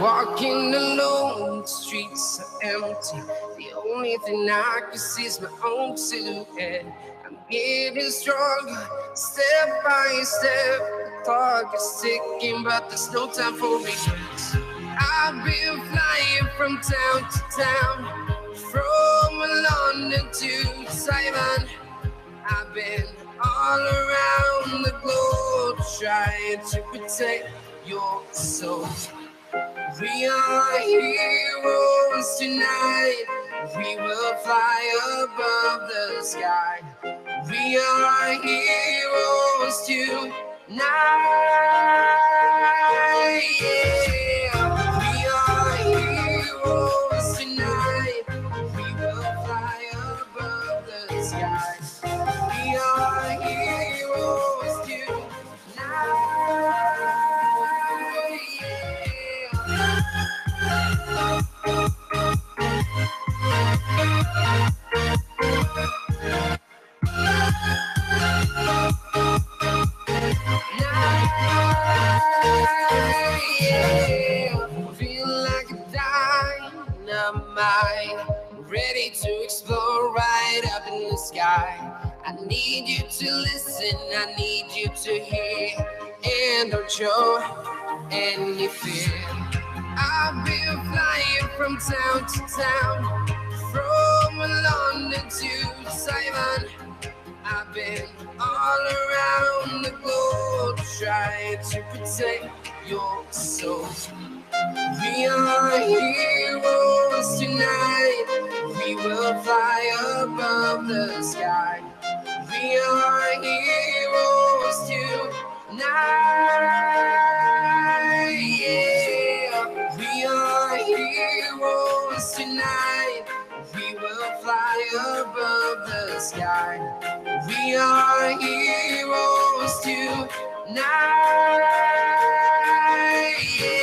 Walking alone, the streets are empty. The only thing I can see is my own silhouette. I'm getting stronger, step by step. The clock is ticking, but there's no time for regrets. I've been flying from town to town, from London to Taiwan. I've been all around the globe, trying to protect your soul. We are heroes tonight. We will fly above the sky. We are heroes tonight. Yeah. We are heroes tonight. We will fly above the sky. We are heroes tonight. Ready to explore right up in the sky. I need you to listen, I need you to hear, and don't show any fear. I've been flying from town to town, from London to Taiwan. I've been all around the globe, trying to protect your soul. We are heroes tonight. We will fly above the sky. We are heroes tonight. Yeah. We are heroes tonight. We will fly above the sky. We are heroes tonight. Yeah.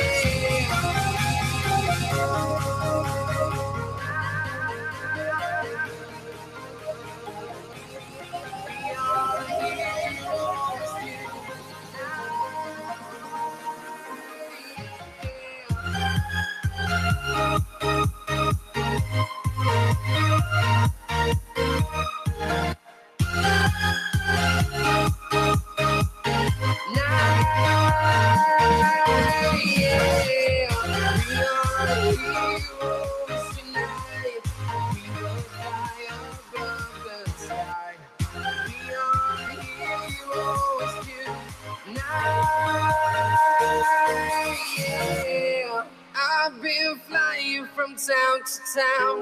I've been flying from town to town,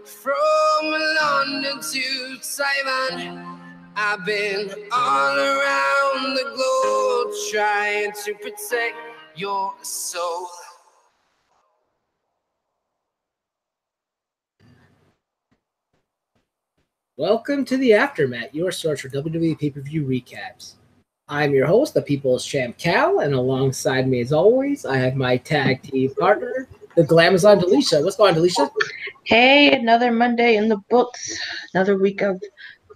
from London to Taiwan. I've been all around the globe, trying to protect your soul. Welcome to the AfterMat, your source for WWE pay-per-view recaps. I'm your host, the People's Champ Cal, and alongside me, as always, I have my tag team partner, the Glamazon Delisha. What's going on, Delisha? Hey, another Monday in the books. Another week of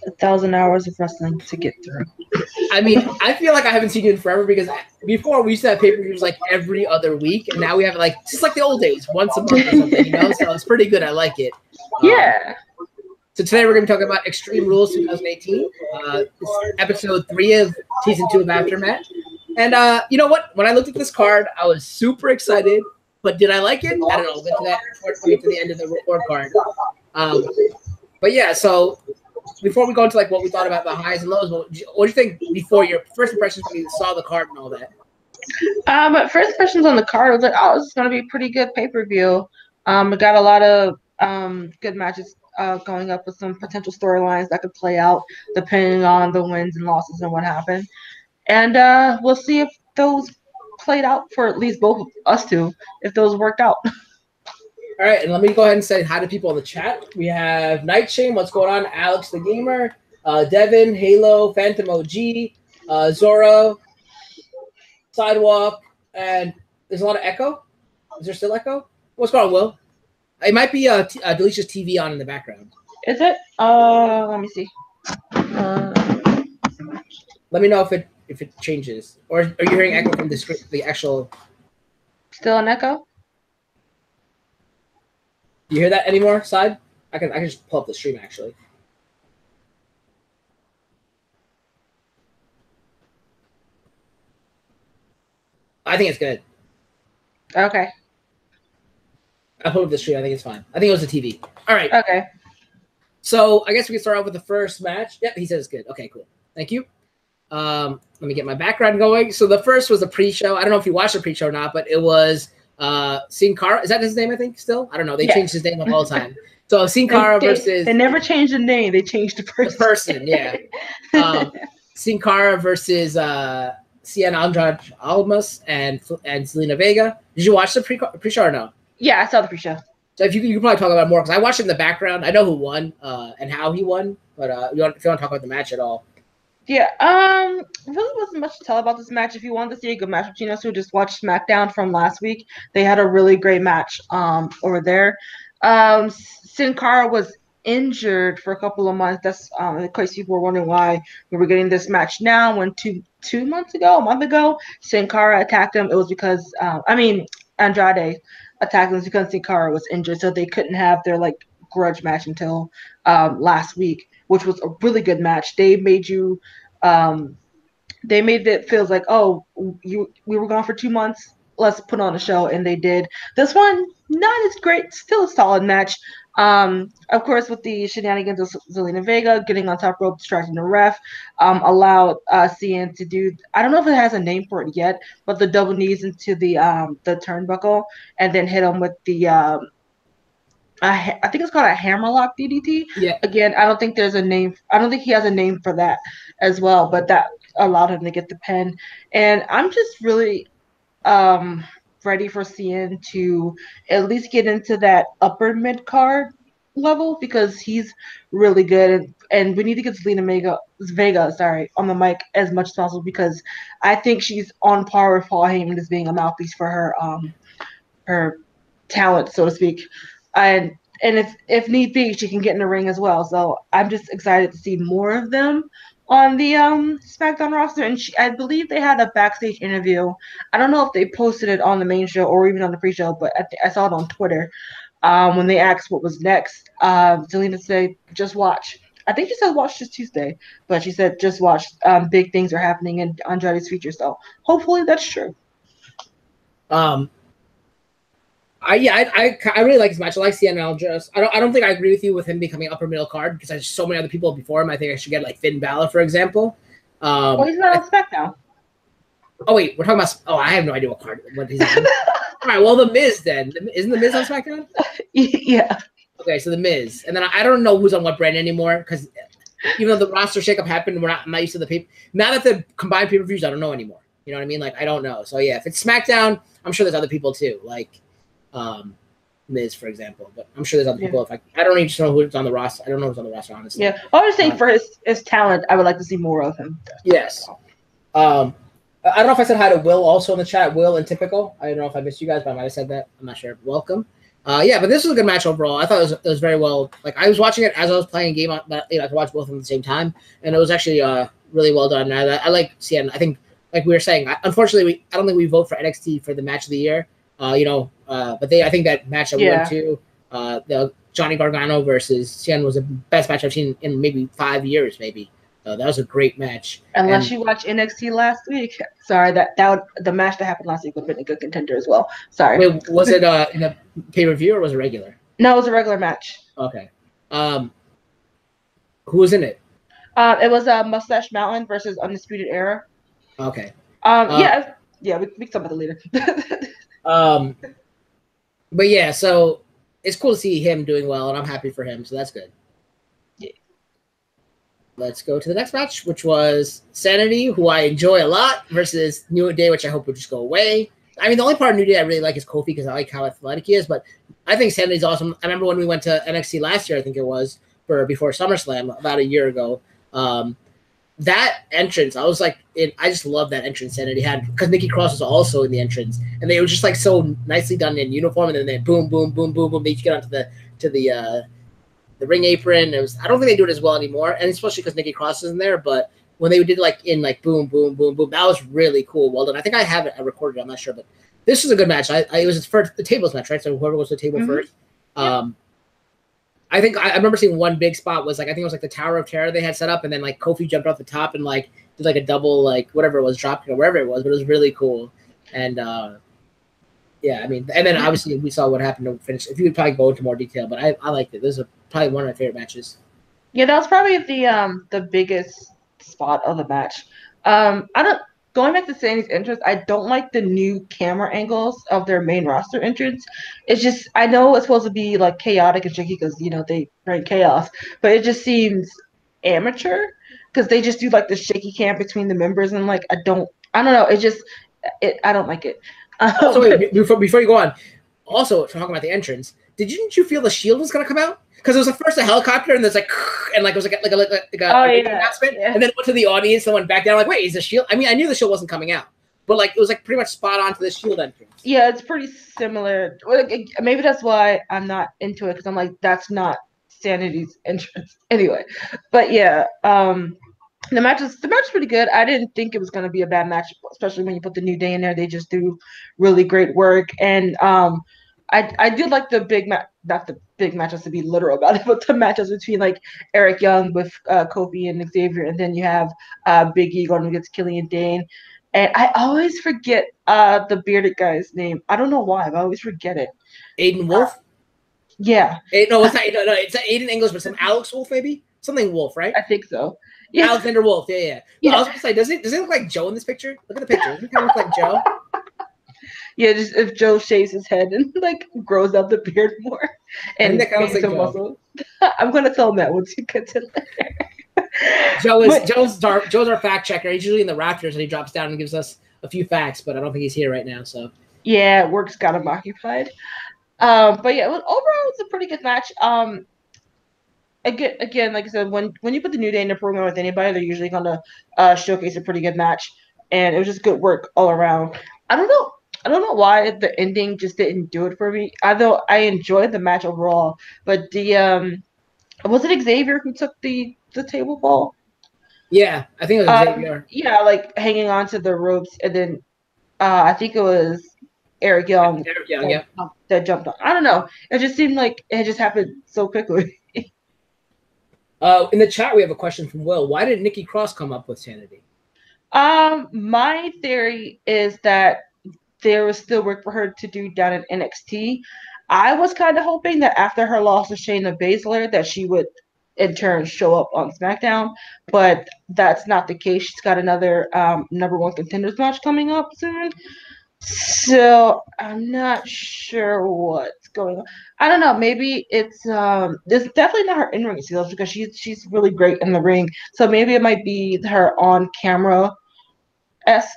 1,000 hours of wrestling to get through. I mean, I feel like I haven't seen you in forever because before we used to have pay-per-views like every other week, and now we have like just like the old days, once a month or something, you know? So it's pretty good. I like it. Yeah. So today we're going to be talking about Extreme Rules 2018, episode 3 of season 2 of AfterMat. And you know what? When I looked at this card, I was super excited. But did I like it? I don't know. We'll get to that before we get to the end of the report card. But yeah, so before we go into like what we thought about the highs and lows, what do you think before your first impressions when you saw the card and all that? But first impressions on the card was like, oh, this is going to be a pretty good pay-per-view. It got a lot of good matches going up with some potential storylines that could play out depending on the wins and losses and what happened. And we'll see if those played out for at least both of us two, if those worked out. All right, and let me go ahead and say hi to people in the chat. We have Nightshame, what's going on? Alex the Gamer, Devin, Halo, Phantom OG, Zoro, Sidewalk, and there's a lot of echo. Is there still echo? What's going on, Will? It might be Delisha's TV on in the background. Is it? Let me see. Let me know if it changes, or are you hearing echo from the actual? Still an echo? You hear that anymore, Side? I can just pull up the stream actually. I think it's good. Okay. I pulled up the stream. I think it's fine. I think it was the TV. All right. Okay. So I guess we can start off with the first match. Yep, he says it's good. Okay, cool. Thank you. Let me get my background going. So the first was a pre-show. I don't know if you watched the pre-show or not, but it was Sin Cara. Is that his name, I think, still? I don't know. They changed his name up all the time. So Sin Cara versus... They never changed the name. They changed the person. The person, yeah. Sin Cara versus Cien Andrade Almas and Zelina Vega. Did you watch the pre-show or no? Yeah, I saw the pre-show. So if you can probably talk about it more, because I watched it in the background. I know who won and how he won, but if you want to talk about the match at all. Yeah, really wasn't much to tell about this match. If you wanted to see a good match between us who just watched SmackDown from last week, they had a really great match over there. Sin Cara was injured for a couple of months. That's in case people were wondering why we were getting this match now. When a month ago, Sin Cara attacked him. It was because Andrade attacked him because Sin Cara was injured, so they couldn't have their grudge match until last week, which was a really good match. They made it feels like, oh, we were gone for 2 months. Let's put on a show, and they did. This one, not as great, still a solid match. Of course, with the shenanigans of Zelina Vega getting on top rope, distracting the ref, allowed Cien to do, I don't know if it has a name for it yet, but the double knees into the turnbuckle, and then hit him with the I think it's called a hammerlock DDT. Yeah. Again, I don't think there's a name. I don't think he has a name for that as well, but that allowed him to get the pin. And I'm just really ready for Cien to at least get into that upper mid card level, because he's really good, and we need to get Zelina Vega on the mic as much as possible, because I think she's on par with Paul Heyman as being a mouthpiece for her talent, so to speak. And if need be, she can get in the ring as well. So I'm just excited to see more of them on the SmackDown roster. And I believe they had a backstage interview. I don't know if they posted it on the main show or even on the pre-show, but I saw it on Twitter. When they asked what was next, Zelina said, "Just watch." I think she said watch this Tuesday, but she said just watch. Big things are happening in Andrade's future, so hopefully that's true. I really like his match. I like Cien Almas. I don't think I agree with you with him becoming upper middle card, because there's so many other people before him. I think I should get like Finn Balor, for example. Well, he's not on SmackDown. Oh wait, we're talking about. Oh, I have no idea what he's on. All right, well, The Miz then. Isn't The Miz on SmackDown? Yeah. Okay, so The Miz, and then I don't know who's on what brand anymore, because even though the roster shakeup happened, I'm not used to the pay. Now that the combined pay-per-views, I don't know anymore. You know what I mean? Like, I don't know. So yeah, if it's SmackDown, I'm sure there's other people too, like Miz, for example. But I'm sure there's other people. If I don't even know who's on the roster. I don't know who's on the roster, honestly. Yeah, I was saying for his talent, I would like to see more of him. Yes. I don't know if I said hi to Will also in the chat. Will and Typical. I don't know if I missed you guys, but I might have said that. I'm not sure. Welcome. Yeah, but this was a good match overall. I thought it was very well. Like, I was watching it as I was playing a game, but I could watch both of them at the same time, and it was actually really well done. And I like Cien. I think, like we were saying, unfortunately, I don't think we vote for NXT for the match of the year. But I think that match that we went to, the Johnny Gargano versus Cien, was the best match I've seen in maybe 5 years, maybe. That was a great match. Unless you watched NXT last week. Sorry, the match that happened last week would have been a good contender as well. Sorry. Wait, was it in a pay-per-view or was it regular? No, it was a regular match. Okay. Who was in it? It was Mustache Mountain versus Undisputed Era. Okay. Yeah, we can talk about it later. But yeah, so it's cool to see him doing well, and I'm happy for him, so that's good. Yeah. Let's go to the next match, which was Sanity, who I enjoy a lot, versus New Day, which I hope would just go away. I mean, the only part of New Day I really like is Kofi, because I like how athletic he is, but I think Sanity's awesome. I remember when we went to NXT last year, I think it was, before SummerSlam, about a year ago. That entrance, I was like, I just love that entrance Sanity had, because Nikki Cross was also in the entrance, and they were just like so nicely done in uniform, and then they boom, boom, boom, boom, boom, they each get onto the ring apron. I don't think they do it as well anymore, and especially because Nikki Cross isn't there. But when they did boom, boom, boom, boom, that was really cool. Well done. I think I have it. I recorded it. I'm not sure, but this was a good match. It was for the tables match, right? So whoever goes to the table first. I think I remember seeing one big spot was like, I think it was like the Tower of Terror they had set up, and then like Kofi jumped off the top and like did like a double, like whatever it was, drop or wherever it was, but it was really cool. And yeah, I mean, and then obviously we saw what happened to finish. If you would probably go into more detail, but I liked it. This is probably one of my favorite matches. Yeah, that was probably the biggest spot of the match. I don't going back to Sandy's entrance, I don't like the new camera angles of their main roster entrance. It's just I know it's supposed to be like chaotic and tricky because they bring chaos, but it just seems amateur because they just do like the shaky cam between the members and like I don't know. I don't like it. Also, wait, before you go on, also talking about the entrance, didn't you feel the Shield was gonna come out? Because it was first a helicopter, and there's like, and like it was like a announcement, and then it went to the audience and went back down. Like, wait, is the Shield? I mean, I knew the Shield wasn't coming out, but like it was like pretty much spot on to the Shield entrance. Yeah, it's pretty similar. Maybe that's why I'm not into it because I'm like, that's not Sanity's entrance anyway. But yeah, the match is pretty good. I didn't think it was going to be a bad match, especially when you put the New Day in there. They just do really great work, and I did like the big match, not the big matches to be literal about it, but the matches between like Eric Young with Kofi and Xavier, and then you have Big E going against Killian Dane. And I always forget the bearded guy's name. I don't know why, but I always forget it. Aiden Wolf? Yeah. No, it's not. No, it's not Aiden English, but some Alex Wolf maybe? Something Wolf, right? I think so. Yeah. Alexander Wolf, yeah. No, I was going to say, does it look like Joe in this picture? Look at the picture. Doesn't it kind of look like Joe? Yeah, just if Joe shaves his head and like grows out the beard more and makes some muscle. I'm gonna tell Matt once you get to there. Joe's our fact checker. He's usually in the Raptors and he drops down and gives us a few facts, but I don't think he's here right now. So yeah, work's got him occupied. But yeah, overall it's a pretty good match. Again, like I said, when you put the New Day in the program with anybody, they're usually gonna showcase a pretty good match, and it was just good work all around. I don't know why the ending just didn't do it for me. Although I enjoyed the match overall, but the was it Xavier who took the table fall? Yeah, I think it was Xavier. Yeah, like hanging on to the ropes, and then I think it was Eric Young. That jumped on. I don't know. It just seemed like it just happened so quickly. In the chat, we have a question from Will. Why did Nikki Cross come up with Sanity? My theory is that there was still work for her to do down in NXT. I was kind of hoping that after her loss to Shayna Baszler that she would in turn show up on SmackDown, but that's not the case. She's got another number one contenders match coming up soon. So I'm not sure what's going on. I don't know. Maybe it's definitely not her in-ring skills because she's really great in the ring. So maybe it might be her on camera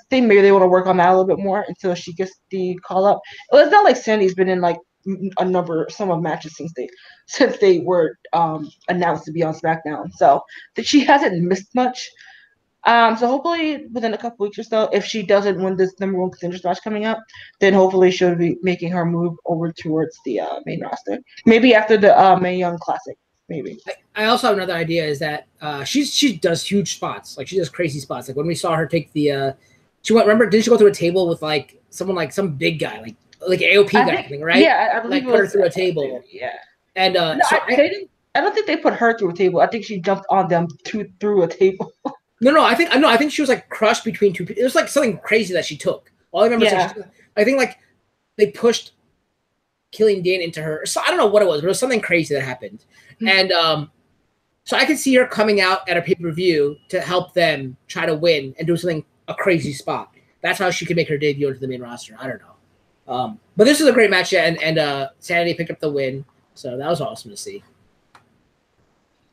thing. Maybe they want to work on that a little bit more until she gets the call up. Well, it's not like Sandy's been in like some of matches since they were announced to be on SmackDown. So that she hasn't missed much. So hopefully within a couple weeks or so, if she doesn't win this number one contenders match coming up, then hopefully she'll be making her move over towards the main roster. Maybe after the Mae Young Classic. Maybe. I also have another idea is that she does huge spots. Like she does crazy spots. Like when we saw her take the didn't she go through a table with like someone like some big guy, like AOP guy, I think, right? Yeah, I believe like put her through a table. Yeah. And no, I don't think they put her through a table. I think she jumped on them through a table. No, I think she was like crushed between two people. It was like something crazy that she took. All I remember is I think like they pushed Killian Dane into her. So I don't know what it was, but it was something crazy that happened. Mm-hmm. And so I could see her coming out at a pay-per-view to help them try to win and do a crazy spot. That's how she could make her debut into the main roster. I don't know. But this is a great match, and Sanity picked up the win. So that was awesome to see.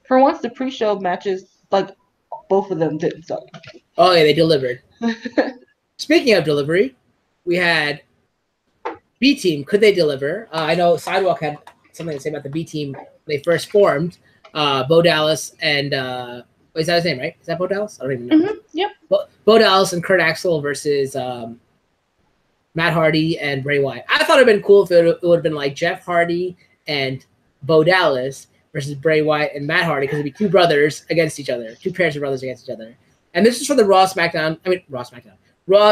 For once, the pre-show matches, like, both of them didn't suck. Oh, yeah, they delivered. Speaking of delivery, we had B Team. Could they deliver? I know Sidewalk had something to say about the B Team when they first formed. Bo Dallas and is that his name, right? Is that Bo Dallas? I don't even know. Mm-hmm. Yep. Bo Dallas and Kurt Axel versus Matt Hardy and Bray Wyatt. I thought it'd been cool if it would have been like Jeff Hardy and Bo Dallas versus Bray Wyatt and Matt Hardy, because it'd be two brothers against each other, two pairs of brothers against each other. And this is for the Raw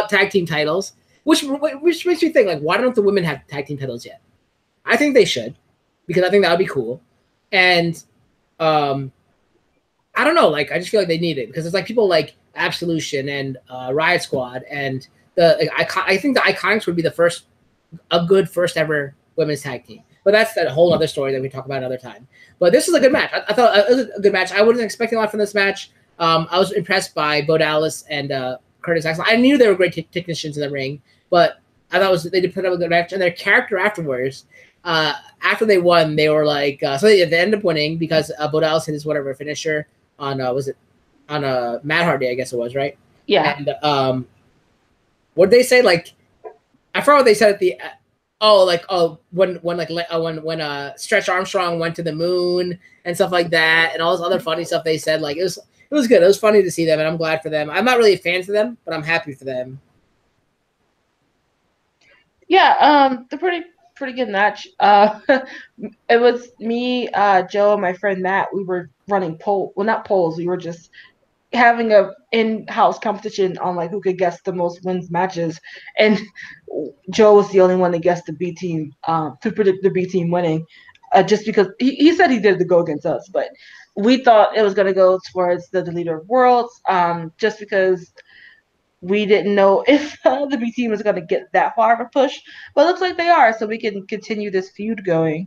tag team titles, which makes me think, like, why don't the women have tag team titles yet? I think they should, because I think that would be cool. And I don't know, like I just feel like they need it because it's like people like Absolution and Riot Squad and I think the Iconics would be a good first ever women's tag team. But that's that whole other story that we talk about another time. But this is a good match. I thought it was a good match. I wasn't expecting a lot from this match. I was impressed by Bo Dallas and Curtis Axel. I knew they were great technicians in the ring, but I thought they did put up a good match. And their character afterwards, after they won, they were like, so they ended up winning because Bo Dallas hit his whatever finisher on Matt Hardy, I guess it was, right? Yeah. And what did they say? Like, I forgot what they said at the when Stretch Armstrong went to the moon and stuff like that, and all this other funny stuff they said. Like it was good. It was funny to see them, and I'm glad for them. I'm not really a fan for them, but I'm happy for them. Yeah, the pretty good match. It was me, Joe, and my friend Matt. We were running not polls. We were just having a in-house competition on like who could guess the most wins matches, and Joe was the only one to guess the B team, to predict the B team winning, just because he said he did to go against us, but we thought it was going to go towards the Deleter of Worlds, just because we didn't know if the B team was going to get that far of a push, but it looks like they are, so we can continue this feud going.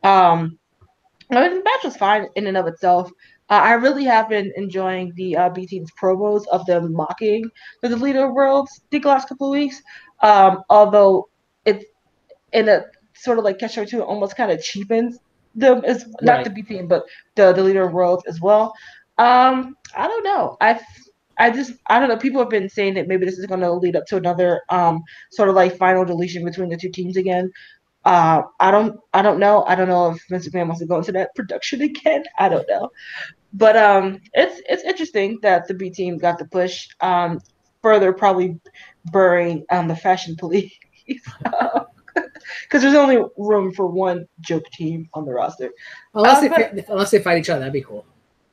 The match was fine in and of itself. I really have been enjoying the B Team's promos of them mocking the Deleter of Worlds the last couple of weeks. Although it's in a sort of like catch-22, almost kind of cheapens them as not the B Team, but the Deleter of Worlds as well. I don't know. I don't know. People have been saying that maybe this is going to lead up to another sort of like final deletion between the two teams again. I don't know. I don't know if Vince McMahon wants to go into that production again. I don't know. But it's interesting that the B team got the push. Further probably burying the fashion police. Because there's only room for one joke team on the roster. Unless they fight each other, that'd be cool.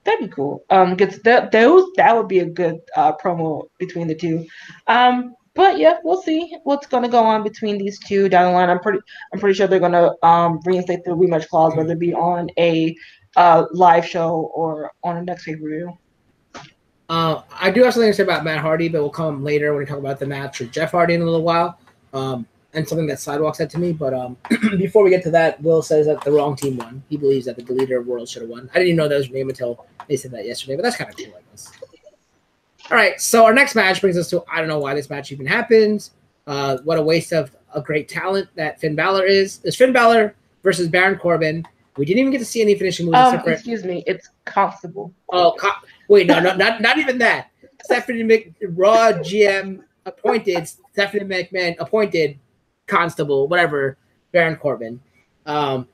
That'd be cool. Because that would be a good promo between the two. But yeah, we'll see what's gonna go on between these two down the line. I'm pretty sure they're gonna reinstate the rematch clause, whether it be on a live show or on a next pay-per-view. I do have something to say about Matt Hardy, but we'll come later when we talk about the match with Jeff Hardy in a little while. And something that SydeWalk said to me, but before we get to that, Will says that the wrong team won. He believes that the Deleter of Worlds should have won. I didn't even know that was her name until they said that yesterday, but that's kind of cool, I guess. All right, so our next match brings us to, I don't know why this match even happened. What a waste of a great talent that Finn Balor is. It's Finn Balor versus Baron Corbin. We didn't even get to see any finishing moves. Excuse me, it's Constable. Oh, wait, no, not even that. Raw GM appointed, Stephanie McMahon appointed Constable, whatever, Baron Corbin. And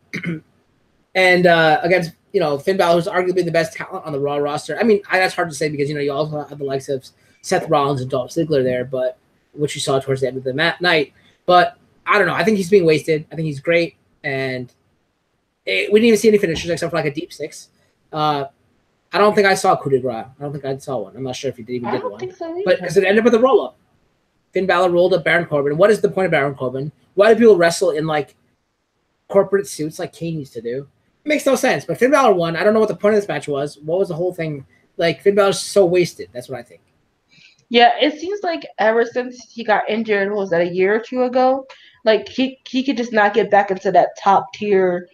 against, Finn Balor, who's arguably the best talent on the Raw roster. I mean, that's hard to say because, you also have the likes of Seth Rollins and Dolph Ziggler there, but which you saw towards the end of the night. But I don't know. I think he's being wasted. I think he's great. And we didn't even see any finishers except for like a deep six. I don't think I saw coup de grace. I don't think I saw one. I'm not sure if he even did one. I don't think so either. But because it ended up with a roll-up. Finn Balor rolled up Baron Corbin. What is the point of Baron Corbin? Why do people wrestle in like corporate suits like Kane used to do? It makes no sense. But Finn Balor won. I don't know what the point of this match was. What was the whole thing? Like Finn Balor's so wasted. That's what I think. Yeah, it seems like ever since he got injured, what was that, a year or two ago? Like he could just not get back into that top tier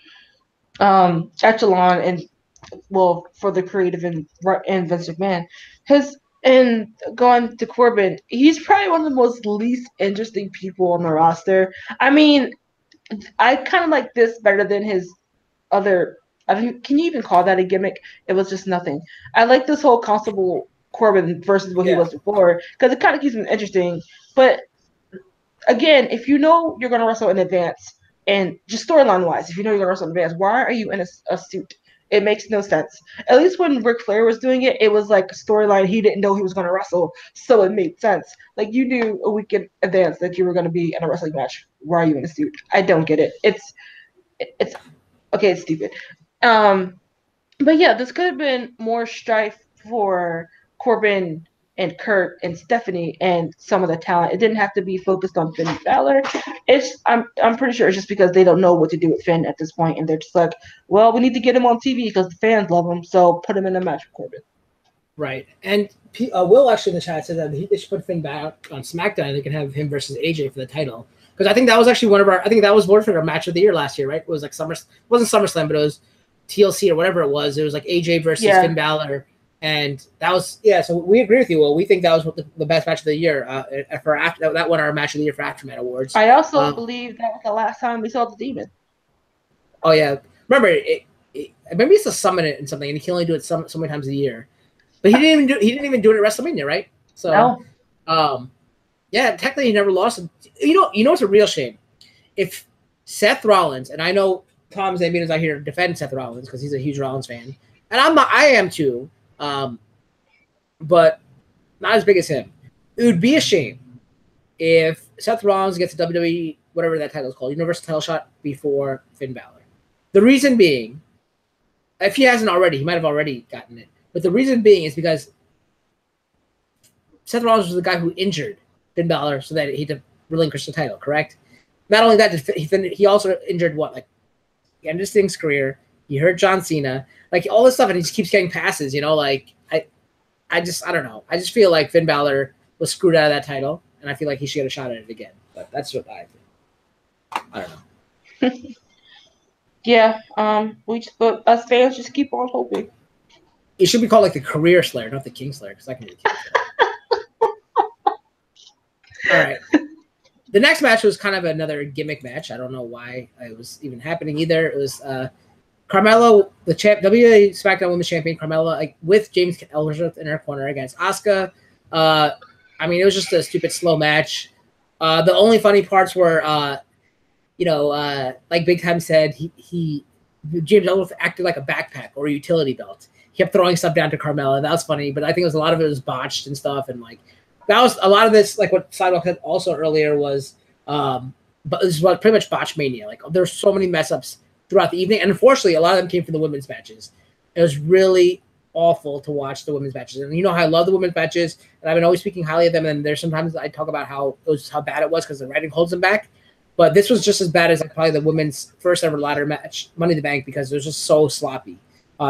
echelon and for the creative and Vince McMahon. And going to Corbin, he's probably one of the most least interesting people on the roster. I mean, I kind of like this better than his other. I mean, can you even call that a gimmick? It was just nothing. I like this whole Constable Corbin versus what he was before because it kind of keeps him interesting. But again, if you know you're going to wrestle in advance, and just storyline wise, if you know you're going to wrestle in advance, why are you in a suit? It makes no sense. At least when Ric Flair was doing it, it was like a storyline. He didn't know he was going to wrestle, so it made sense. Like you knew a week in advance that you were going to be in a wrestling match. Why are you in a suit? I don't get it. It's okay. It's stupid. But yeah, this could have been more strife for Corbin and Kurt and Stephanie and some of the talent. It didn't have to be focused on Finn Balor. I'm pretty sure it's just because they don't know what to do with Finn at this point, and they're just like, well, we need to get him on TV because the fans love him, so put him in a match with Corbin. Right. And Will actually in the chat said that they should put Finn back on SmackDown and they can have him versus AJ for the title. Because I think that was actually I think that was voted for our match of the year last year, right? It was like it wasn't SummerSlam, but it was TLC or whatever it was. It was like AJ versus Finn Balor. And that was, so we agree with you, Will. We think that was the best match of the year that won our match of the year for AfterMat Awards. I also believe that was the last time we saw the Demon. Oh, yeah. Remember, maybe it's a summon it and something, and he can only do it so many times a year. But he didn't even do it at WrestleMania, right? So, technically he never lost. You know, it's a real shame. If Seth Rollins, and I know Tom Zambino is out here to defend Seth Rollins because he's a huge Rollins fan, and I am too, but not as big as him. It would be a shame if Seth Rollins gets a WWE, whatever that title is called, Universal title shot before Finn Balor. The reason being, if he hasn't already, he might have already gotten it. But the reason being is because Seth Rollins was the guy who injured Finn Balor so that he could relinquish the title, correct? Not only that, he also injured he ended Sting's career. He hurt John Cena. Like, all this stuff, and he just keeps getting passes, like, I don't know. I just feel like Finn Balor was screwed out of that title, and I feel like he should get a shot at it again. But that's what I think. I don't know. Yeah, but us fans just keep on hoping. It should be called like the Career Slayer, not the Kingslayer, because I can do the Kingslayer. All right. The next match was kind of another gimmick match. I don't know why it was even happening either. It was Carmella, the WWE SmackDown Women's Champion, Carmella, with James Ellsworth in her corner against Asuka. I mean, it was just a stupid slow match. The only funny parts were, like Big Time said, James Ellsworth acted like a backpack or a utility belt. He kept throwing stuff down to Carmella. That was funny, but I think a lot of it was botched and stuff. And that was a lot of this, like what SydeWalk said also earlier was, but this is pretty much botch mania. Like, there's so many mess ups throughout the evening, and unfortunately, a lot of them came from the women's matches. It was really awful to watch the women's matches, and you know how I love the women's matches, and I've been always speaking highly of them. And there's sometimes I talk about how bad it was because the writing holds them back. But this was just as bad as probably the women's first ever ladder match, Money in the Bank, because it was just so sloppy.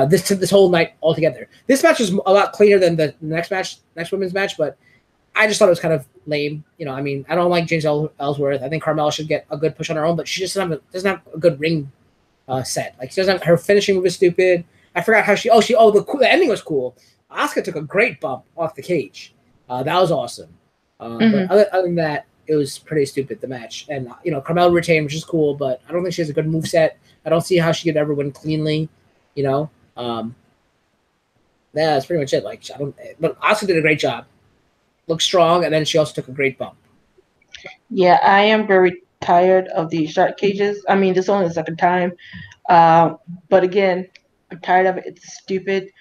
This whole night altogether. This match was a lot cleaner than the next women's match, but I just thought it was kind of lame. I mean, I don't like James Ellsworth. I think Carmella should get a good push on her own, but she just doesn't have a good ring set. Like, she doesn't have, her finishing move is stupid. I forgot how the ending was cool. Asuka took a great bump off the cage. That was awesome. But other than that, it was pretty stupid, the match. And, Carmella retained, which is cool, but I don't think she has a good move set. I don't see how she could ever win cleanly, that's pretty much it. But Asuka did a great job. Looked strong, and then she also took a great bump. Yeah, I am very tired of these shark cages. I mean, this is only the second time. But again, I'm tired of it. It's stupid.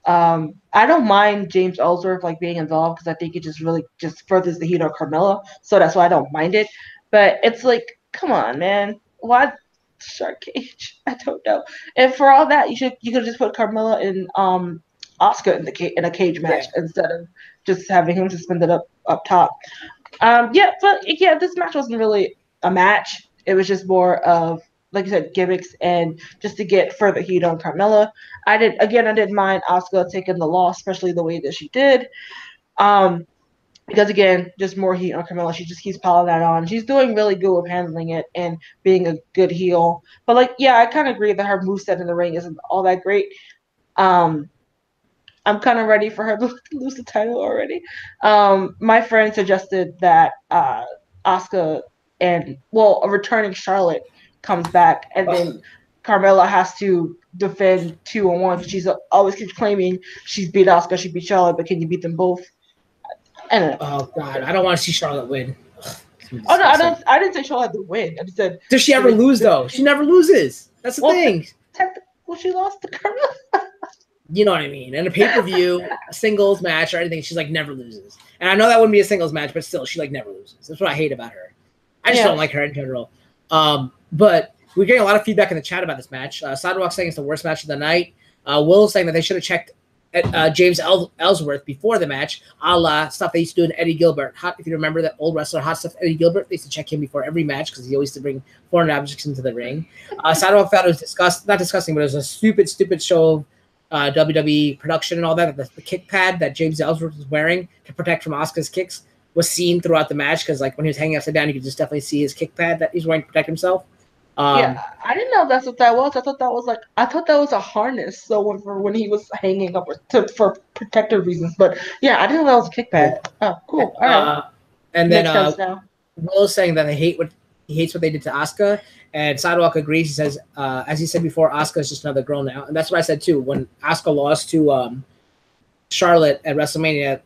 I don't mind James Ellsworth being involved because I think it just really just furthers the heat on Carmella. So that's why I don't mind it. But it's like, come on, man. Why shark cage? I don't know. And for all that, you could just put Carmella and Asuka in a cage match instead of just having him suspended up top. This match wasn't really a match. It was just more of, like you said, gimmicks and just to get further heat on Carmella. I didn't mind Asuka taking the loss, especially the way that she did. Because again, just more heat on Carmella. She just keeps piling that on. She's doing really good with handling it and being a good heel. But I kind of agree that her moveset in the ring isn't all that great. I'm kind of ready for her to lose the title already. My friend suggested that Asuka and a returning Charlotte comes back, and then Carmella has to defend 2-on-1. She's always keeps claiming she's beat Asuka, she beat Charlotte, but can you beat them both? I don't know. Oh God, I don't want to see Charlotte win. Oh no, I didn't say Charlotte to win. I just said. Does she ever lose though? She never loses. That's the thing. She lost to Carmella. You know what I mean? In a pay-per-view, a singles match or anything, she's never loses. And I know that wouldn't be a singles match, but still, she never loses. That's what I hate about her. I just don't like her in general. But we're getting a lot of feedback in the chat about this match. SydeWalk saying it's the worst match of the night. Will saying that they should have checked James Ellsworth before the match, a la stuff they used to do in Eddie Gilbert. If you remember that old wrestler, Hot Stuff Eddie Gilbert, they used to check him before every match because he always used to bring foreign objects into the ring. SydeWalk felt it was not disgusting, but it was a stupid show of WWE production and all that. The kick pad that James Ellsworth was wearing to protect from Asuka's kicks was seen throughout the match because, like, when he was hanging upside down, you could just definitely see his kick pad that he's wearing to protect himself. Yeah, I didn't know that's what that was. I thought that was a harness. So for when he was hanging up for protective reasons. But yeah, I didn't know that was a kick pad. Yeah. Oh, cool. All right. And Makes then sense now. Will's saying that he hates what they did to Asuka, and SydeWalk agrees. He says, as he said before, Asuka is just another girl now, and that's what I said too. When Asuka lost to Charlotte at WrestleMania,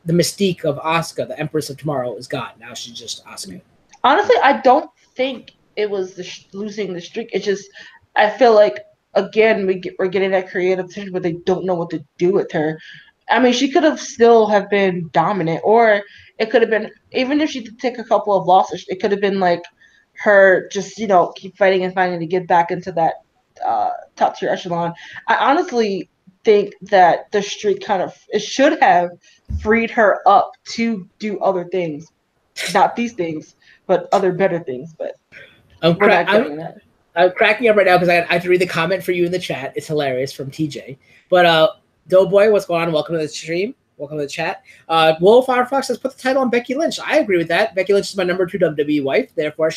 the mystique of Asuka, the Empress of Tomorrow, is gone. Now she's just Asuka. Honestly, I don't think it was losing the streak. It's just, I feel like, again, we're getting that creative decision where they don't know what to do with her. I mean, she could have still have been dominant, or it could have been, even if she did take a couple of losses, it could have been like her just, keep fighting and fighting to get back into that top tier echelon. I honestly think that the streak it should have freed her up to do other things. Not these things, but other better things. But I'm cracking up right now because I have to read the comment for you in the chat. It's hilarious from TJ. But Doughboy, what's going on? Welcome to the stream. Welcome to the chat. Wolf Firefox says, put the title on Becky Lynch. I agree with that. Becky Lynch is my number 2 WWE wife. Therefore,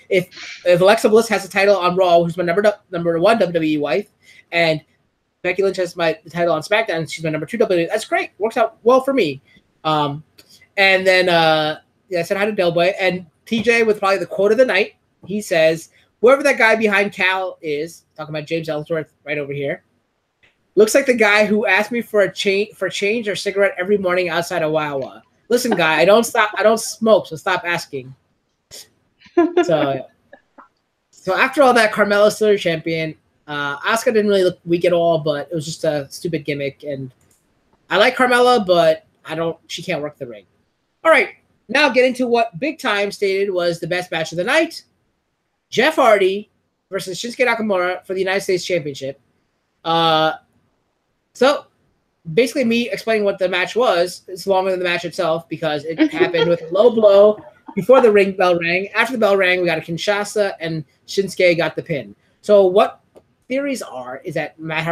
if Alexa Bliss has a title on Raw, who's my number 1 WWE wife, and Becky Lynch has the title on SmackDown, and she's my number 2 WWE. That's great. Works out well for me. And then I said hi to Doughboy. And TJ with probably the quote of the night. He says, whoever that guy behind Cal is, talking about James Ellsworth right over here, looks like the guy who asked me for change or cigarette every morning outside of Wawa. Listen, guy, I don't smoke, so stop asking. So after all that, Carmella's still your champion. Asuka didn't really look weak at all, but it was just a stupid gimmick. And I like Carmella, but she can't work the ring. All right, now get into what Big Time stated was the best match of the night. Jeff Hardy versus Shinsuke Nakamura for the United States Championship. So basically me explaining what the match was is longer than the match itself because it happened with a low blow before the ring bell rang. After the bell rang, we got a Kinshasa and Shinsuke got the pin. So what theories are is that Jeff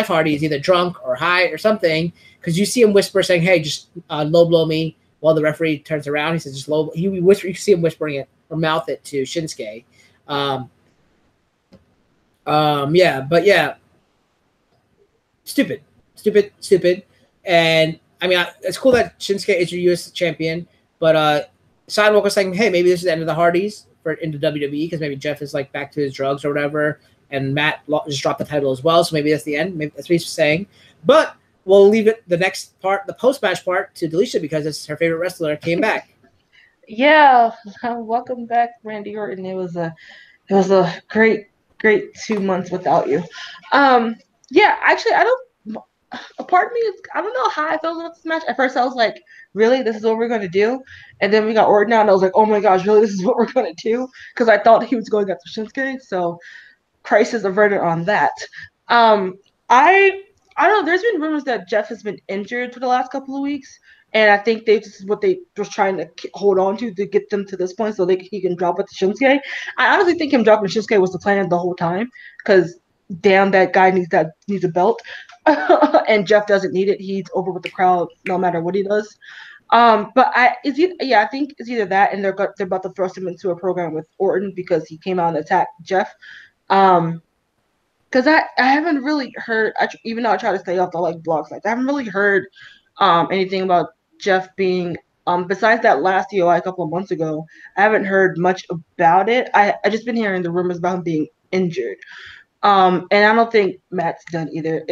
Hardy is either drunk or high or something because you see him whisper saying, hey, just low blow me while the referee turns around. He says, just low blow. You see him whispering it or mouth it to Shinsuke. Stupid. And I mean, it's cool that Shinsuke is your U.S. champion, but SydeWalk was saying, hey, maybe this is the end of the Hardys into WWE because maybe Jeff is like back to his drugs or whatever, and Matt just dropped the title as well, so maybe that's the end. Maybe that's what he's saying. But we'll leave it the next part, the post-match part, to Delisha because it's her favorite wrestler came back. Yeah, welcome back, Randy Orton. It was a great 2 months without you. Yeah, actually, a part of me I don't know how I felt about this match. At first, I was like, really, this is what we're going to do? And then we got Orton out, and I was like, oh my gosh, really, this is what we're going to do? Because I thought he was going after Shinsuke, so crisis averted on that. I don't know, there's been rumors that Jeff has been injured for the last couple of weeks, and I think this is what they were trying to hold on to get them to this point so he can drop it to Shinsuke. I honestly think him dropping Shinsuke was the plan the whole time, because damn, that guy needs a belt. And Jeff doesn't need it. He's over with the crowd no matter what he does. But I think it's either that and they're about to thrust him into a program with Orton because he came out and attacked Jeff. Because I haven't really heard, even though I try to stay off the blogs, I haven't really heard anything about Jeff being besides that last DOI a couple of months ago. I haven't heard much about it. I just been hearing the rumors about him being injured. And I don't think Matt's done either.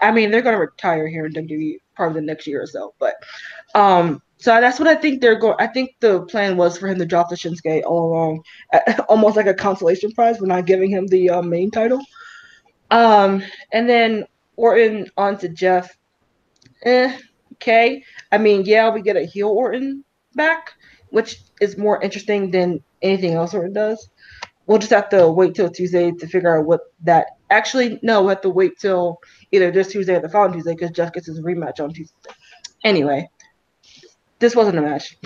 I mean, they're going to retire here in WWE probably the next year or so. But so that's what I think they're going. I think the plan was for him to drop the Shinsuke all along, almost like a consolation prize for not giving him the main title. And then Orton onto Jeff. Okay. I mean, yeah, we get a heel Orton back, which is more interesting than anything else Orton does. We'll just have to wait till Tuesday to figure out what that Actually, no, we have to wait till either this Tuesday or the following Tuesday because Jeff gets his rematch on Tuesday. Anyway, this wasn't a match.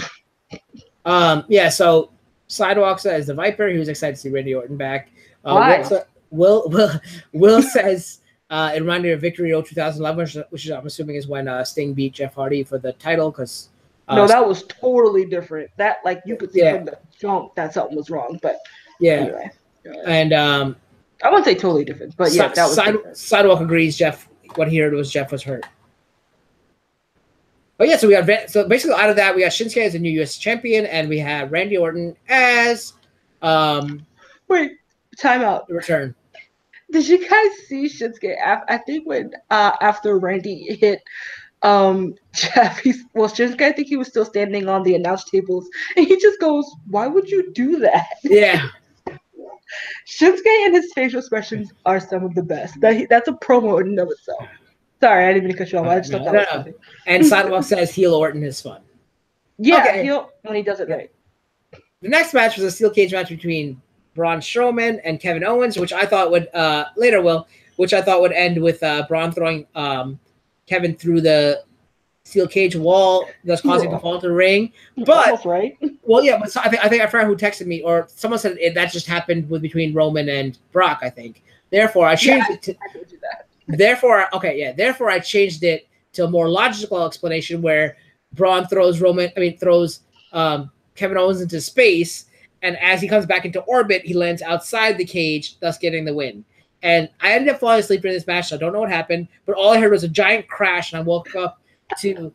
Yeah, so Sidewalk says the Viper. He was excited to see Randy Orton back. Why? Will says it reminded me of Victory 2011, which I'm assuming is when Sting beat Jeff Hardy for the title. Because no, that was totally different. That like you could see from the jump that something was wrong. But anyway, and I wouldn't say totally different, but yeah, that was Sidewalk agrees. Jeff, what he heard was Jeff was hurt. But yeah, so we got basically out of that we got Shinsuke as the new U.S. champion, and we have Randy Orton as wait, timeout. The return. Did you guys see Shinsuke? I think when after Randy hit Jeff, Shinsuke, I think he was still standing on the announce tables, and he just goes, "Why would you do that?" Yeah. Shinsuke and his facial expressions are some of the best. That's a promo in and of itself. Sorry, I didn't mean to cut you off. I just thought that was funny. And Sidewalk says heel Orton is fun. Yeah, heel when he does it right. The next match was a steel cage match between Braun Strowman and Kevin Owens, which I thought would end with Braun throwing Kevin through the steel cage wall, thus causing him to fall to the ring. But almost right. Well, yeah, but so I think I forgot who texted me, or someone said that just happened between Roman and Brock. I think. Therefore, I changed it to. I told you that. Therefore, I changed it to a more logical explanation where Braun throws Kevin Owens into space, and as he comes back into orbit, he lands outside the cage, thus getting the win. And I ended up falling asleep in this match, so I don't know what happened, but all I heard was a giant crash, and I woke up to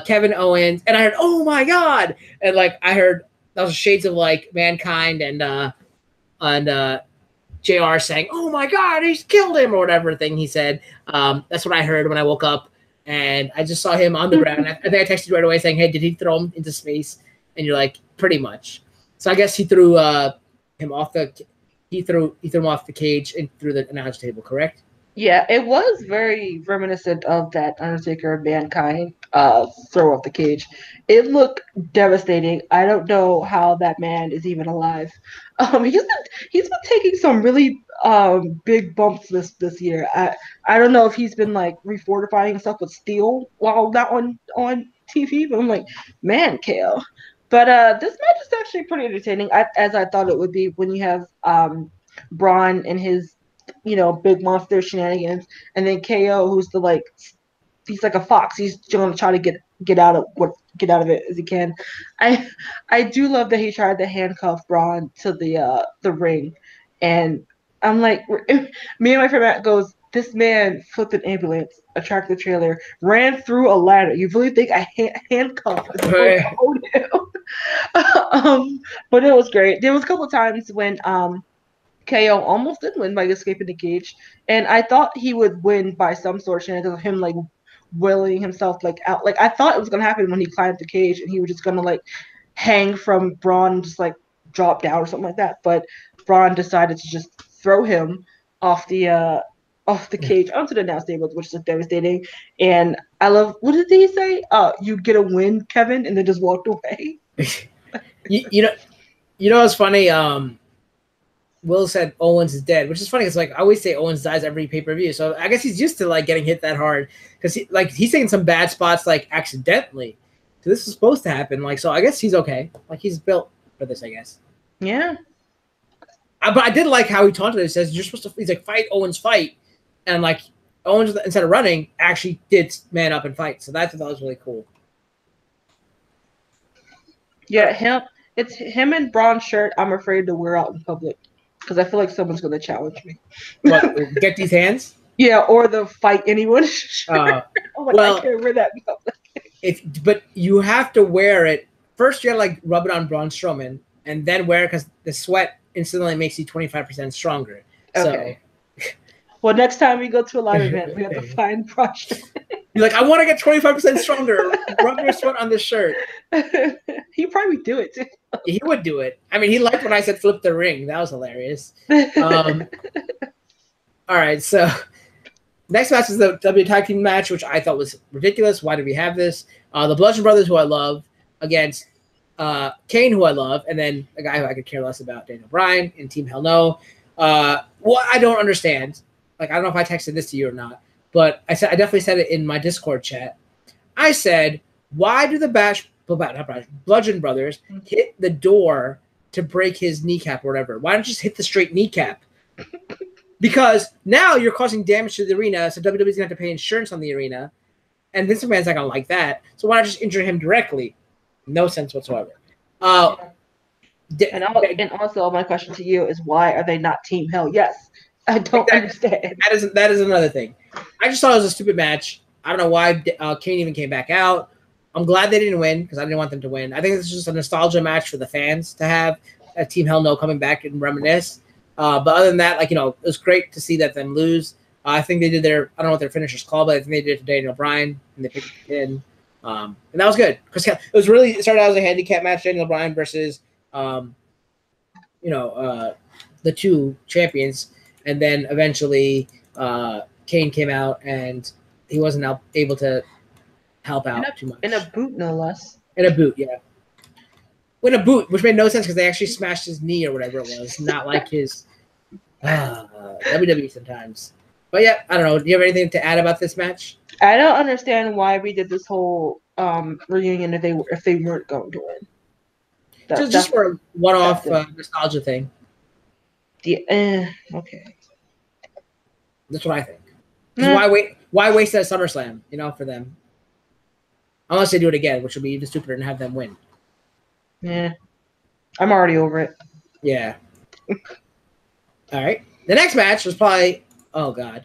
Kevin Owens, and I heard, "Oh my God!" And like I heard those shades of like Mankind and JR saying, "Oh my God, he's killed him," or whatever thing he said. That's what I heard when I woke up, and I just saw him on the ground. I think I texted you right away saying, "Hey, did he throw him into space?" And you're like, "Pretty much." So I guess he threw him off the cage and through the announce table, correct? Yeah, it was very reminiscent of that Undertaker Mankind throw off the cage. It looked devastating. I don't know how that man is even alive. He's been taking some really big bumps this year. I don't know if he's been like refortifying himself with steel while not on TV, but I'm like, man, KO. But this match is actually pretty entertaining, as I thought it would be when you have Braun and his big monster shenanigans, and then KO, who's he's like a fox. He's going to try to get out of it as he can. I do love that he tried to handcuff Braun to the ring, and I'm like, me and my friend Matt goes, this man flipped an ambulance, a tractor trailer, ran through a ladder. You really think I handcuffed him? But it was great. There was a couple of times when KO almost did win by escaping the cage, and I thought he would win by some sort of shenanigans of him like willing himself like out. Like I thought it was gonna happen when he climbed the cage and he was just gonna like hang from Braun and just like drop down or something like that. But Braun decided to just throw him off the cage onto the announce table, which is devastating. And I love, what did he say? You get a win, Kevin, and then just walked away. you know what's funny? Will said Owens is dead, which is funny because like I always say Owens dies every pay-per-view. So I guess he's used to like getting hit that hard because he's taking some bad spots like accidentally. So this is supposed to happen. Like, so I guess he's okay. Like he's built for this, I guess. Yeah. But I did like how he taunted it. He says, you're supposed to, he's like, fight Owens, fight. And like Owens, instead of running, actually did man up and fight. So that was really cool. Yeah, it's him and Braun's shirt I'm afraid to wear out in public because I feel like someone's going to challenge me. What, get these hands? Yeah, or the fight anyone shirt. I can't wear that in public. But you have to wear it. First, you got to like rub it on Braun Strowman and then wear it because the sweat instantly makes you 25% stronger. Okay. So. Well, next time we go to a live event, we have to find Braun. You're like, I want to get 25% stronger. Rub your sweat on this shirt. He'd probably do it, too. He would do it. I mean, he liked when I said flip the ring. That was hilarious. All right, so next match is the W Tag Team match, which I thought was ridiculous. Why did we have this? The Bludgeon Brothers, who I love, against Kane, who I love, and then a guy who I could care less about, Daniel Bryan, and Team Hell No. What I don't understand like I don't know if I texted this to you or not, but I definitely said it in my Discord chat. I said, why do the Bludgeon Brothers hit the door to break his kneecap or whatever? Why don't you just hit the straight kneecap? Because now you're causing damage to the arena, so WWE's gonna have to pay insurance on the arena, and Vince McMahon's not gonna like that. So why not just injure him directly? No sense whatsoever. And also, my question to you is, why are they not Team Hell? Yes, I don't understand. That is another thing. I just thought it was a stupid match. I don't know why Kane even came back out. I'm glad they didn't win because I didn't want them to win. I think this is just a nostalgia match for the fans to have Team Hell No coming back and reminisce. But other than that, like, you know, it was great to see that them lose. I think they did their, I don't know what their finisher's called, but I think they did it to Daniel Bryan and they picked it in. And that was good because it was really, it started out as a handicap match, Daniel Bryan versus, the two champions. And then eventually Kane came out and he wasn't able to help out too much. In a boot, no less. In a boot, yeah. In a boot, which made no sense because they actually smashed his knee or whatever it was, not like his WWE sometimes. But yeah, I don't know. Do you have anything to add about this match? I don't understand why we did this whole reunion if they weren't going to win. Just for a one-off nostalgia thing. Okay. That's what I think. Why waste that SummerSlam, for them? Unless they do it again, which would be even stupider and have them win. Yeah. I'm already over it. Yeah. All right. The next match was probably, oh God.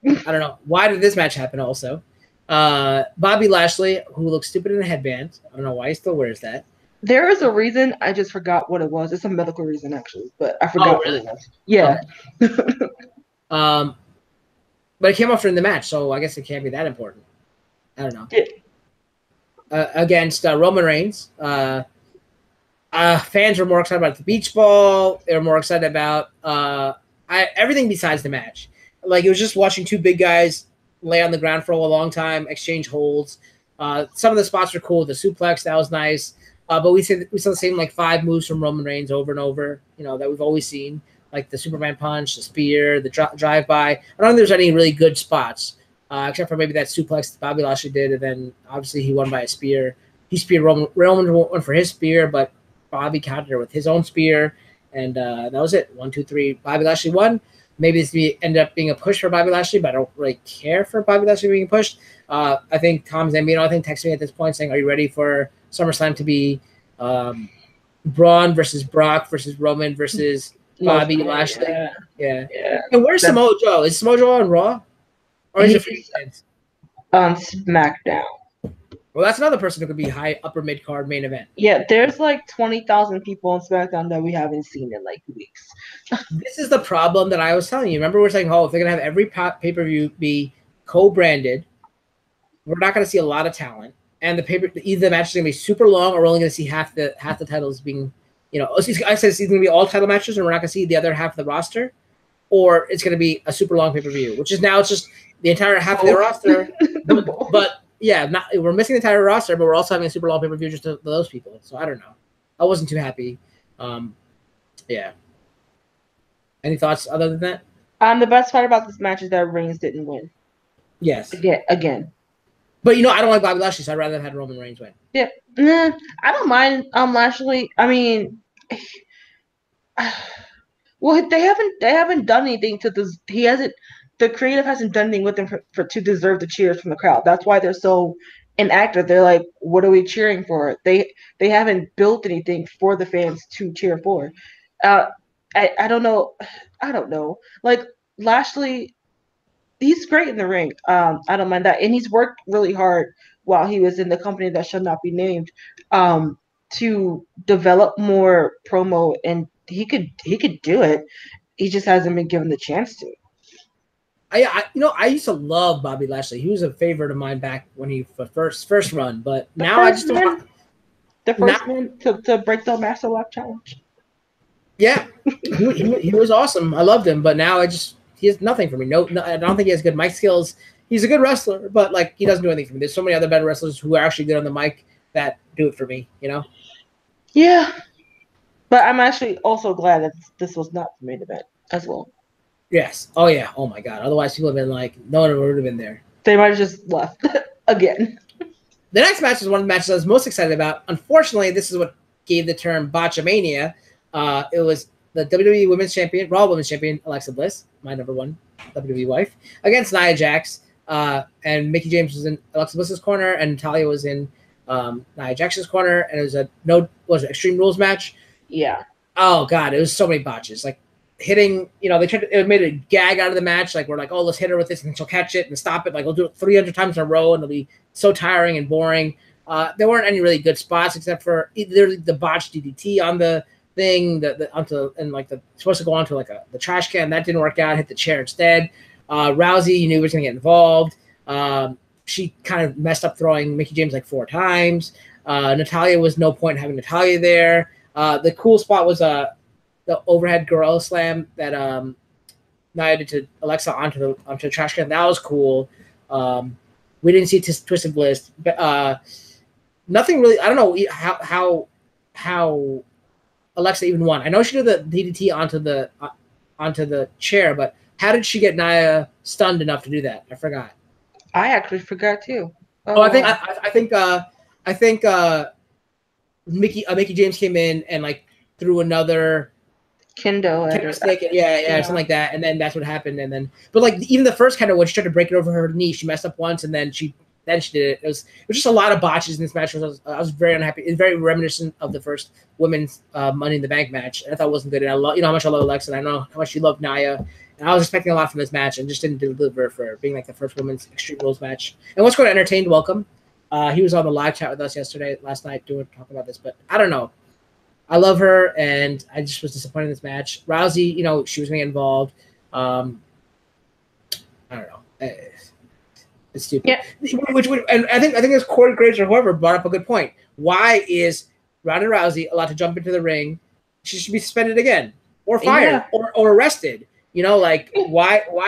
I don't know. Why did this match happen also? Bobby Lashley, who looks stupid in a headband. I don't know why he still wears that. There is a reason. I just forgot what it was. It's a medical reason, actually, but I forgot what it was. Yeah. But it came off during the match, so I guess it can't be that important. I don't know. Yeah. Against Roman Reigns. Fans were more excited about the beach ball. They were more excited about everything besides the match. Like, it was just watching two big guys lay on the ground for a long time, exchange holds. Some of the spots were cool. The suplex, that was nice. But we saw the same, like, 5 moves from Roman Reigns over and over, that we've always seen. Like the Superman punch, the spear, the drive-by. I don't think there's any really good spots, except for maybe that suplex that Bobby Lashley did, and then obviously he won by a spear. He speared Roman went for his spear, but Bobby countered with his own spear, and that was it. 1, 2, 3. Bobby Lashley won. Maybe this ended up being a push for Bobby Lashley, but I don't really care for Bobby Lashley being pushed. I think Tom Zambino, texted me at this point saying, "Are you ready for SummerSlam to be Braun versus Brock versus Roman versus Bobby Lashley?" Yeah. And where's Samoa Joe? Is Samoa Joe on Raw? Or is it free agent? On SmackDown. Well, that's another person who could be high upper mid card main event. Yeah, there's like 20,000 people on SmackDown that we haven't seen in like weeks. This is the problem that I was telling you. Remember, we were saying, if they're gonna have every pay-per-view be co-branded, we're not gonna see a lot of talent, and either the match is gonna be super long, or we're only gonna see half the titles being. I said it's either going to be all title matches and we're not going to see the other half of the roster, or it's going to be a super long pay-per-view, which is now it's just the entire half of the roster. But yeah, we're missing the entire roster, but we're also having a super long pay-per-view just to those people. So I don't know. I wasn't too happy. Yeah. Any thoughts other than that? The best part about this match is that Reigns didn't win. Yes. Again. But I don't like Bobby Lashley, so I'd rather have had Roman Reigns win. Yeah. I don't mind Lashley. I mean, well, they haven't done anything to this. The creative hasn't done anything with him to deserve the cheers from the crowd. That's why they're so inactive. They're like, what are we cheering for? They haven't built anything for the fans to cheer for. I don't know. Like, Lashley, he's great in the ring. I don't mind that, and he's worked really hard while he was in the company that shall not be named, to develop more promo, and he could do it. He just hasn't been given the chance to. I used to love Bobby Lashley. He was a favorite of mine back when he first run, but now I just don't. The first man to break the Master Lock Challenge. Yeah, he was awesome. I loved him, but now he has nothing for me. No, I don't think he has good mic skills. He's a good wrestler, but he doesn't do anything for me. There's so many other better wrestlers who are actually good on the mic that do it for me. Yeah, but I'm actually also glad that this was not the main event as well. Yes. Oh yeah. Oh my God. Otherwise, people have been like, no one would have been there. They might have just left again. The next match was one of the matches I was most excited about. Unfortunately, this is what gave the term Botchamania. It was the WWE Women's Champion, Raw Women's Champion, Alexa Bliss, my number one WWE wife, against Nia Jax. And Mickie James was in Alexa Bliss's corner, and Natalya was in Nia Jax's corner, and it was an Extreme Rules match. Yeah. Oh God, it was so many botches. Like hitting, it made a gag out of the match. Like we're like, oh, let's hit her with this, and she'll catch it and stop it. Like we'll do it 300 times in a row, and it'll be so tiring and boring. There weren't any really good spots except for either the botched DDT on the thing, supposed to go onto like the trash can. That didn't work out. Hit the chair instead. Rousey, you knew was going to get involved. She kind of messed up throwing Mickie James like 4 times. Natalya was no point in having Natalya there. The cool spot was the overhead gorilla slam that Nia did to Alexa onto the trash can. That was cool. We didn't see Twisted Bliss, but nothing really. I don't know how Alexa even won. I know she did the DDT onto the chair, but how did she get Nia stunned enough to do that? I forgot. I actually forgot too. I think Mickie James came in and like threw another kendo stick, something like that, and then that's what happened. And then, but like even the first kendo when she tried to break it over her knee, she messed up once, and then she did it. It was just a lot of botches in this match. I was very unhappy. It's very reminiscent of the first women's Money in the Bank match. I thought it wasn't good, and I love how much I love Alexa, and I know how much she loved Nia. And I was expecting a lot from this match and just didn't deliver for being like the first women's Extreme Rules match. And what's going to entertain? Welcome. He was on the live chat with us last night, talking about this. But I don't know. I love her, and I just was disappointed in this match. Rousey, she was going to get involved. I don't know. It's stupid. Yeah. And I think it's Corey Graves or whoever brought up a good point. Why is Ronda Rousey allowed to jump into the ring? She should be suspended again, or fired, or arrested. Why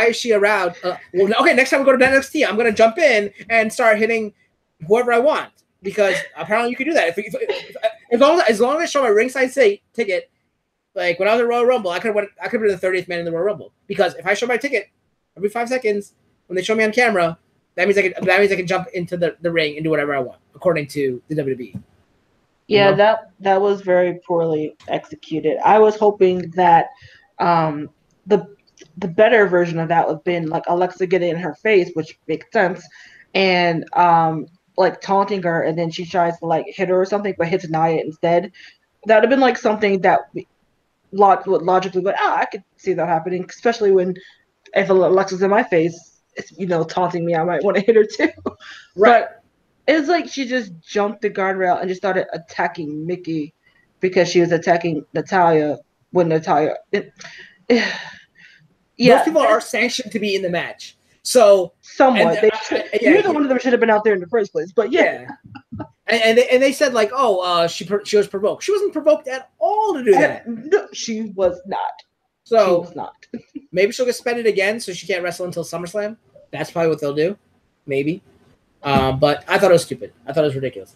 is she around? Okay, next time we go to NXT, I'm going to jump in and start hitting whoever I want, because apparently you can do that. As long as I show my ringside ticket, like when I was at Royal Rumble, I could have been the 30th man in the Royal Rumble, because if I show my ticket every 5 seconds when they show me on camera, that means I can jump into the ring and do whatever I want, according to the WWE. Yeah, that was very poorly executed. I was hoping that the better version of that would have been like Alexa getting in her face, which makes sense, and like taunting her, and then she tries to like hit her or something, but hits Nia instead. That would have been like something that would logically go, I could see that happening, especially if Alexa's in my face, taunting me, I might want to hit her too. Right. But it's like she just jumped the guardrail and just started attacking Mickie because she was attacking Natalya when Natalya. Those people are sanctioned to be in the match. So somewhat, neither one of them should have been out there in the first place. But yeah. And they said like, she was provoked. She wasn't provoked at all to do that. No, she was not. So she was not. Maybe she'll get suspended again, so she can't wrestle until SummerSlam. That's probably what they'll do. Maybe. But I thought it was stupid. I thought it was ridiculous.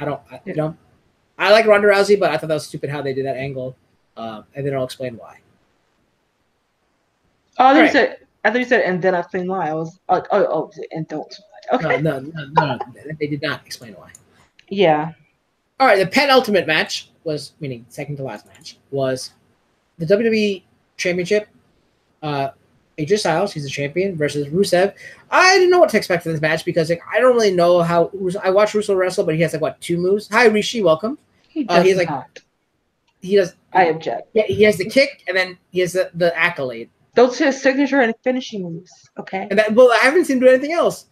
I like Ronda Rousey, but I thought that was stupid how they did that angle. And then I'll explain why. Oh, I thought you said, and then I explained why. I was like, and don't. Okay. No. They did not explain why. Yeah. All right. The penultimate match meaning second to last match, was the WWE Championship. AJ Styles, he's the champion, versus Rusev. I didn't know what to expect from this match because I don't really know how. I watched Rusev wrestle, but he has 2 moves. Hi, Rishi, welcome. He does He does. I object. Yeah, he has the kick, and then he has the accolade. Those are his signature and finishing moves, okay? And I haven't seen him do anything else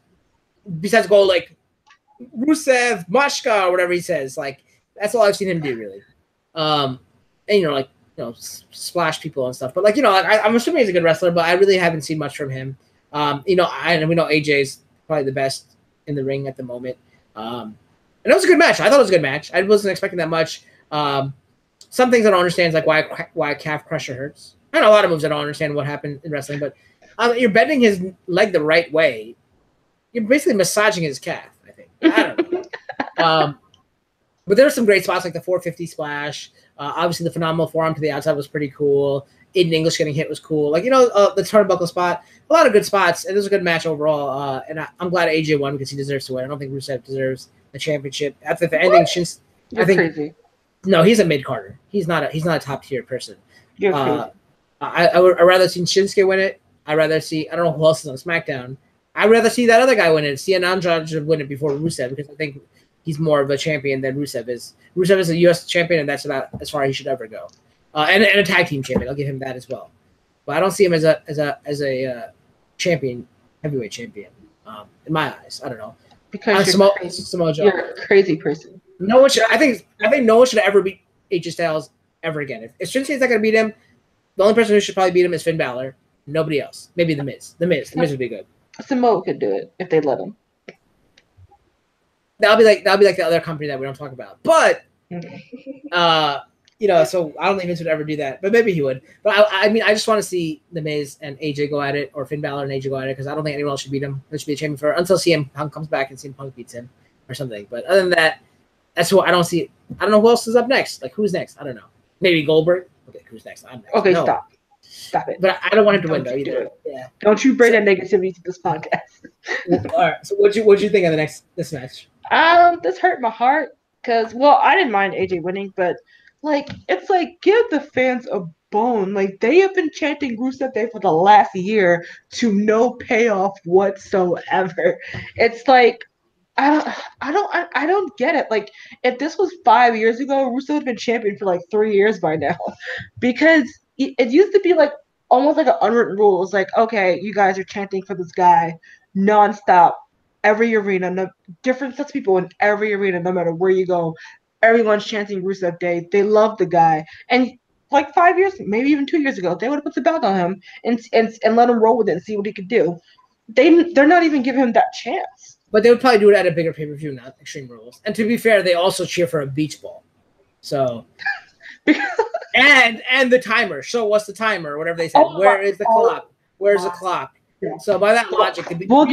besides go like Rusev, Mashka, or whatever he says. That's all I've seen him do, really. And splash people and stuff. But I'm assuming he's a good wrestler, but I really haven't seen much from him. We know AJ's probably the best in the ring at the moment. And it was a good match. I thought it was a good match. I wasn't expecting that much. Some things I don't understand is why a calf crusher hurts. I know a lot of moves I don't understand what happened in wrestling, but you're bending his leg the right way. You're basically massaging his calf, I think. I don't know. But there were some great spots like the 450 splash. Obviously, the phenomenal forearm to the outside was pretty cool. Aiden English getting hit was cool. Like, the turnbuckle spot, a lot of good spots. And it was a good match overall. And I'm glad AJ won because he deserves to win. I don't think Rusev deserves the championship. If anything, You're crazy. No, he's a mid-carder. He's not a top-tier person. You're crazy. I'd rather see Shinsuke win it. I'd rather see, I don't know who else is on SmackDown. I'd rather see that other guy win it. See Anjulie win it before Rusev because I think he's more of a champion than Rusev is. Rusev is a U.S. champion, and that's about as far as he should ever go. And a tag team champion. I'll give him that as well. But I don't see him as a champion, heavyweight champion. In my eyes, I don't know. Because you're a crazy person. No one should. I think no one should ever beat AJ Styles ever again. If Shinsuke's not going to beat him, the only person who should probably beat him is Finn Balor. Nobody else. Maybe The Miz. The Miz would be good. Samoa could do it if they let him. That'll be like the other company that we don't talk about. But so I don't think Vince would ever do that. But maybe he would. But I mean, I just want to see The Miz and AJ go at it, or Finn Balor and AJ go at it, because I don't think anyone else should beat him. There should be a champion for until CM Punk comes back and CM Punk beats him or something. But other than that, that's what I don't see. I don't know who else is up next. Like, who's next? I don't know. Maybe Goldberg. Okay, who's next? I'm next. Okay, no. Stop it. But I don't want him to win though either. Yeah. Don't you bring that negativity to this podcast. All right. So what'd you think of this match? This hurt my heart because I didn't mind AJ winning, but it's like give the fans a bone. Like they have been chanting Rusev Day for the last year to no payoff whatsoever. It's like I don't get it. Like if this was 5 years ago, Rusev would have been champion for like 3 years by now, because it used to be like almost like an unwritten rule. It was like, okay, you guys are chanting for this guy nonstop, every arena, different sets of people in every arena, no matter where you go. Everyone's chanting Rusev Day. They love the guy. And like 5 years, maybe even 2 years ago, they would have put the belt on him and let him roll with it and see what he could do. They're not even giving him that chance. But they would probably do it at a bigger pay-per-view, not Extreme Rules. And to be fair, they also cheer for a beach ball. So and the timer. Show what's the timer, or whatever they said. Where is the clock? Where's the clock? Yeah. So by that logic, the clock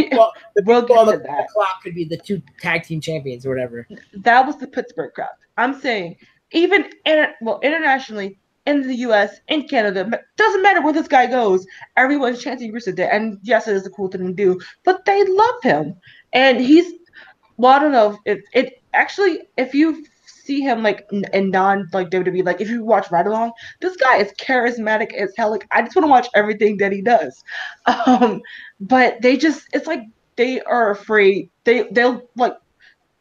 could be the two tag team champions or whatever. That was the Pittsburgh crowd. I'm saying even internationally, in the U.S., in Canada, doesn't matter where this guy goes, everyone's chanting Rusev Day. And yes, it is a cool thing to do, but they love him. And I don't know if you see him like in non like WWE, like if you watch Ride Along, this guy is charismatic as hell. Like I just want to watch everything that he does. But it's like they are afraid. They'll like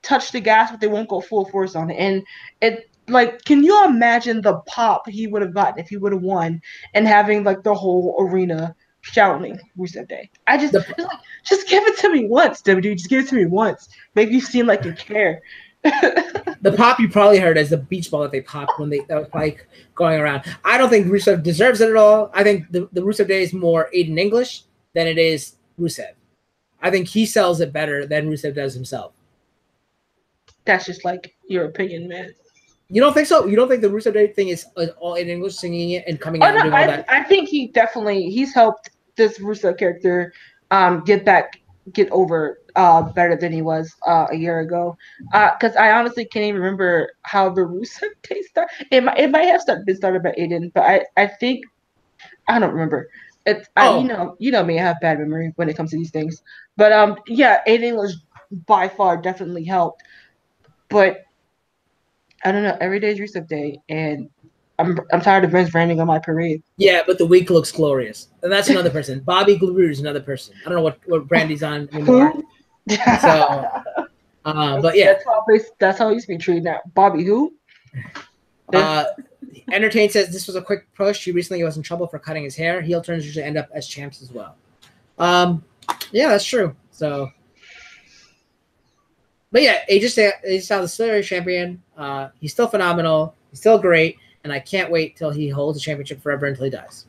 touch the gas, but they won't go full force on it. And it like, can you imagine the pop he would have gotten if he would have won, and having like the whole arena shouting Rusev Day? Just give it to me once, WWE. Just give it to me once. Make me seem like you care. The pop you probably heard is the beach ball that they popped when that was like going around. I don't think Rusev deserves it at all. I think the Rusev Day is more Aiden English than it is Rusev. I think he sells it better than Rusev does himself. That's just like your opinion, man. You don't think so? You don't think the Rusev Day thing is all in English, singing it and coming out and doing all that? I think he's helped this Rusev character get over better than he was a year ago. Because I honestly can't even remember how the Rusev Day started. It might have been started by Aiden, but I think I don't remember. You know me, I have bad memory when it comes to these things. But Aiden was by far definitely helped. But I don't know. Every day is Rusev Day, and I'm tired of Vince raining on my parade. Yeah, but the week looks glorious, and that's another person. Bobby Gluer is another person. I don't know what brand he's on anymore. So, but yeah, that's how he used to be treated now. Bobby who? Entertain says this was a quick push. He recently was in trouble for cutting his hair. Heel turns usually end up as champs as well. Yeah, that's true. So. But yeah, AJ Styles is still a champion. He's still phenomenal. He's still great. And I can't wait till he holds the championship forever until he dies.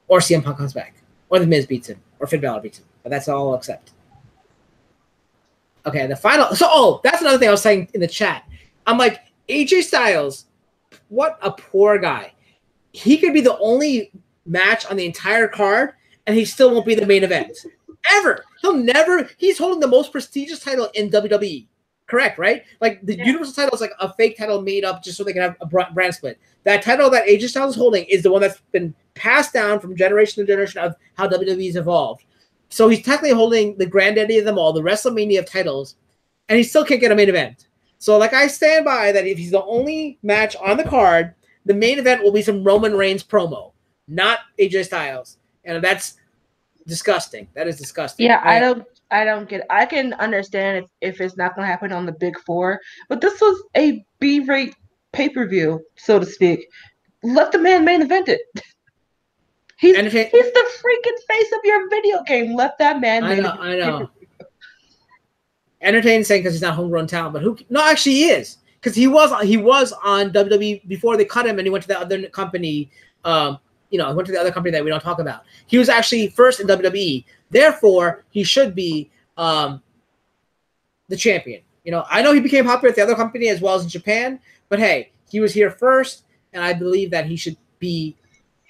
Or CM Punk comes back. Or The Miz beats him. Or Finn Balor beats him. But that's all I'll accept. Okay, the final. So, that's another thing I was saying in the chat. I'm like, AJ Styles, what a poor guy. He could be the only match on the entire card, and he still won't be the main event. Ever. He's holding the most prestigious title in WWE. correct, right? Like the Universal title is like a fake title made up just so they can have a brand split. That title that AJ Styles is holding is the one that's been passed down from generation to generation of how WWE's evolved. So he's technically holding the granddaddy of them all, the WrestleMania of titles, and he still can't get a main event. So like I stand by that if he's the only match on the card, the main event will be some Roman Reigns promo, not AJ Styles. And that's disgusting. That is disgusting. Yeah, I don't get it. I can understand if it's not gonna happen on the big four, but this was a B-rate pay-per-view, so to speak. Let the man main event it. He's the freaking face of your video game. Let that man main event. I know. Entertaining saying because he's not homegrown talent, but who? No, actually he is, because he was on WWE before they cut him and he went to the other company. He went to the other company that we don't talk about. He was actually first in WWE. Therefore, he should be the champion. I know he became popular at the other company as well as in Japan, but hey, he was here first, and I believe that he should be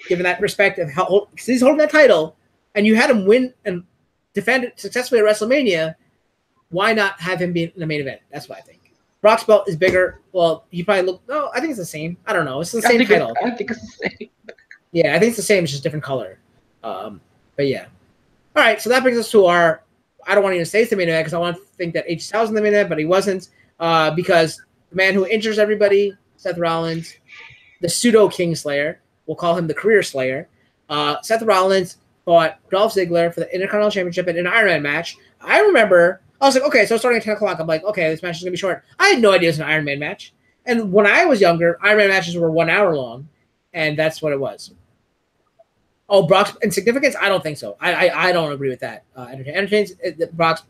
given that respect of how, because he's holding that title, and you had him win and defend it successfully at WrestleMania. Why not have him be in the main event? That's what I think. Brock's belt is bigger. Well, you probably look. No, I think it's the same. I don't know. It's the same title. I think it's the same. Yeah, I think it's the same. It's just different color. But yeah. All right, so that brings us to our. I don't want to even say it's the main event because I want to think that AJ Styles in the main event, but he wasn't because the man who injures everybody, Seth Rollins, the pseudo Kingslayer, we'll call him the career Slayer. Seth Rollins fought Dolph Ziggler for the Intercontinental Championship in an Iron Man match. I remember. I was like, okay, so starting at 10 o'clock, I'm like, okay, this match is going to be short. I had no idea it was an Iron Man match. And when I was younger, Iron Man matches were 1 hour long, and that's what it was. Oh, Brock's insignificance? I don't think so. I don't agree with that. Brock's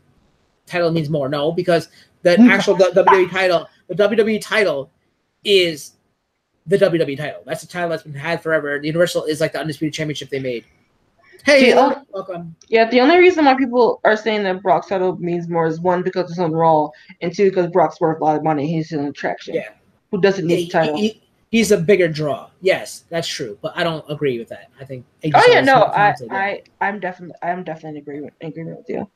title means more. No, because the actual WWE title is the WWE title. That's a title that's been had forever. The Universal is like the undisputed championship they made. Hey, welcome. Yeah, the only reason why people are saying that Brock's title means more is one, because it's on Raw, and two, because Brock's worth a lot of money. He's an attraction. Yeah. Who doesn't need the title? He's a bigger draw. Yes, that's true, but I don't agree with that. I think. I'm definitely in agreement with you.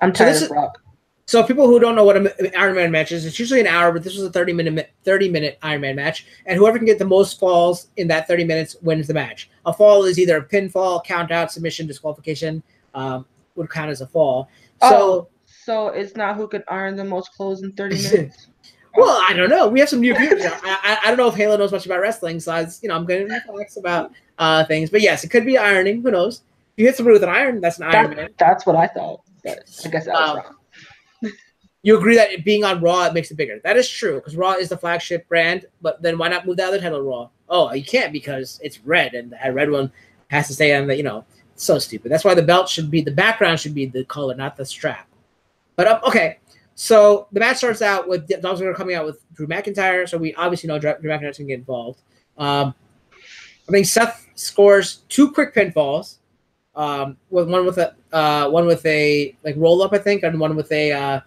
I'm tired of Brock. So people who don't know what an Iron Man match is, it's usually an hour, but this was a 30-minute Iron Man match, and whoever can get the most falls in that 30 minutes wins the match. A fall is either a pinfall, count out, submission, disqualification, would count as a fall. So it's not who could iron the most clothes in 30 minutes. Well, I don't know. We have some new viewers. I don't know if Halo knows much about wrestling, so I'm going to talk about things. But yes, it could be ironing. Who knows? If you hit somebody with an iron, that's an Iron Man. That's what I thought. But I guess that was wrong. You agree that being on Raw, it makes it bigger. That is true, because Raw is the flagship brand, but then why not move the other title to Raw? Oh, you can't because it's red, and the red one has to stay on the, it's so stupid. That's why the background should be the color, not the strap. But, okay, so the match starts out with Dolph Ziggler coming out with Drew McIntyre, so we obviously know Drew McIntyre's going to get involved. I think Seth scores 2 quick pinfalls, with one with a like roll up, I think, and one with a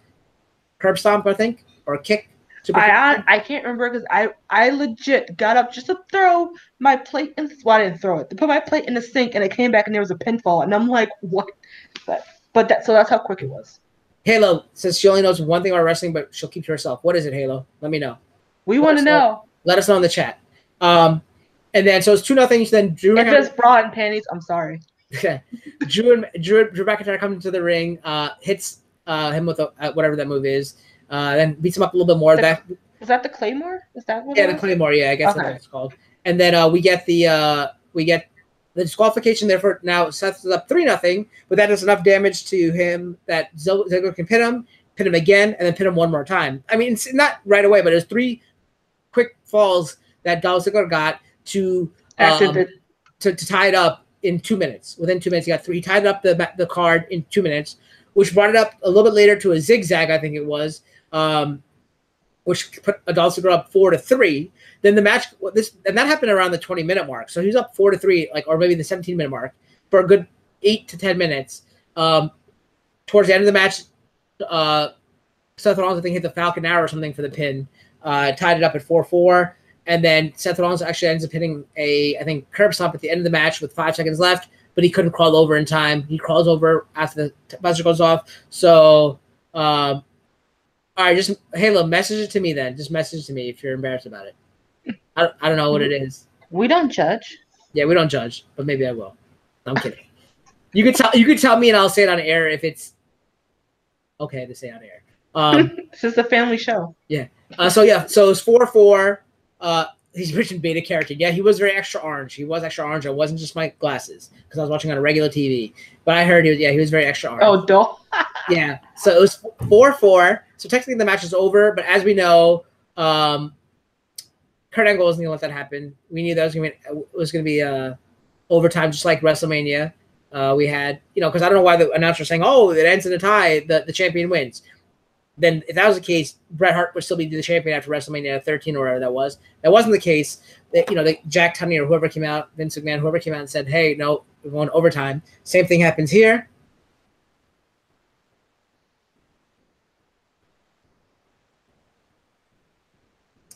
curb stomp, I think, or a kick. I can't remember because I legit got up just to throw my plate in. Well, I didn't throw it. To put my plate in the sink, and I came back and there was a pinfall, and I'm like, what? But that's how quick it was. Halo says she only knows one thing about wrestling, but she'll keep to herself. What is it, Halo? Let me know. We want to know. Let us know in the chat. And then so it's 2-0. Then Drew. It's just bra and panties. I'm sorry. Okay. Drew McIntyre comes into the ring, hits him with whatever that move is, then beats him up a little bit more. Is that the Claymore? Is that what? Yeah, the Claymore. Yeah, I guess that's what it's called. And then we get the disqualification. Therefore, now Seth is up 3-0, but that does enough damage to him that Ziggler can pin him again, and then pin him one more time. I mean, it's not right away, but there's 3 quick falls that Dolph Ziggler got to tie it up in 2 minutes. Within 2 minutes, he tied up the card in 2 minutes, which brought it up a little bit later to a zigzag, I think it was, which put Dolph Ziggler up 4-3. Then the match, and that happened around the 20-minute mark. So he was up 4-3, or maybe the 17-minute mark for a good 8 to 10 minutes. Towards the end of the match, Seth Rollins, I think, hit the Falcon Arrow or something for the pin, tied it up at 4-4. And then Seth Rollins actually ends up hitting I think, curb stomp at the end of the match with 5 seconds left, but he couldn't crawl over in time. He crawls over after the buzzer goes off. So, All right, just Halo, message it to me then. Just message it to me if you're embarrassed about it. I don't know what it is. We don't judge. Yeah, we don't judge, but maybe I will. I'm kidding. You could tell me and I'll say it on air if it's okay to say on air. This is a family show. Yeah. So it's 4-4. He's mentioned beta character. Yeah, he was very extra orange. He was extra orange. It wasn't just my glasses because I was watching on a regular TV. But I heard he was very extra orange. Oh, dull. Yeah. So it was 4-4. So technically the match is over, but as we know, Kurt Angle wasn't gonna let that happen. We knew that was gonna be overtime, just like WrestleMania. We had, because I don't know why the announcer was saying, "Oh, it ends in a tie. The champion wins." Then, if that was the case, Bret Hart would still be the champion after WrestleMania 13 or whatever that was. That wasn't the case. Jack Tunney or whoever came out, Vince McMahon, whoever came out and said, "Hey, no, we're going overtime." Same thing happens here.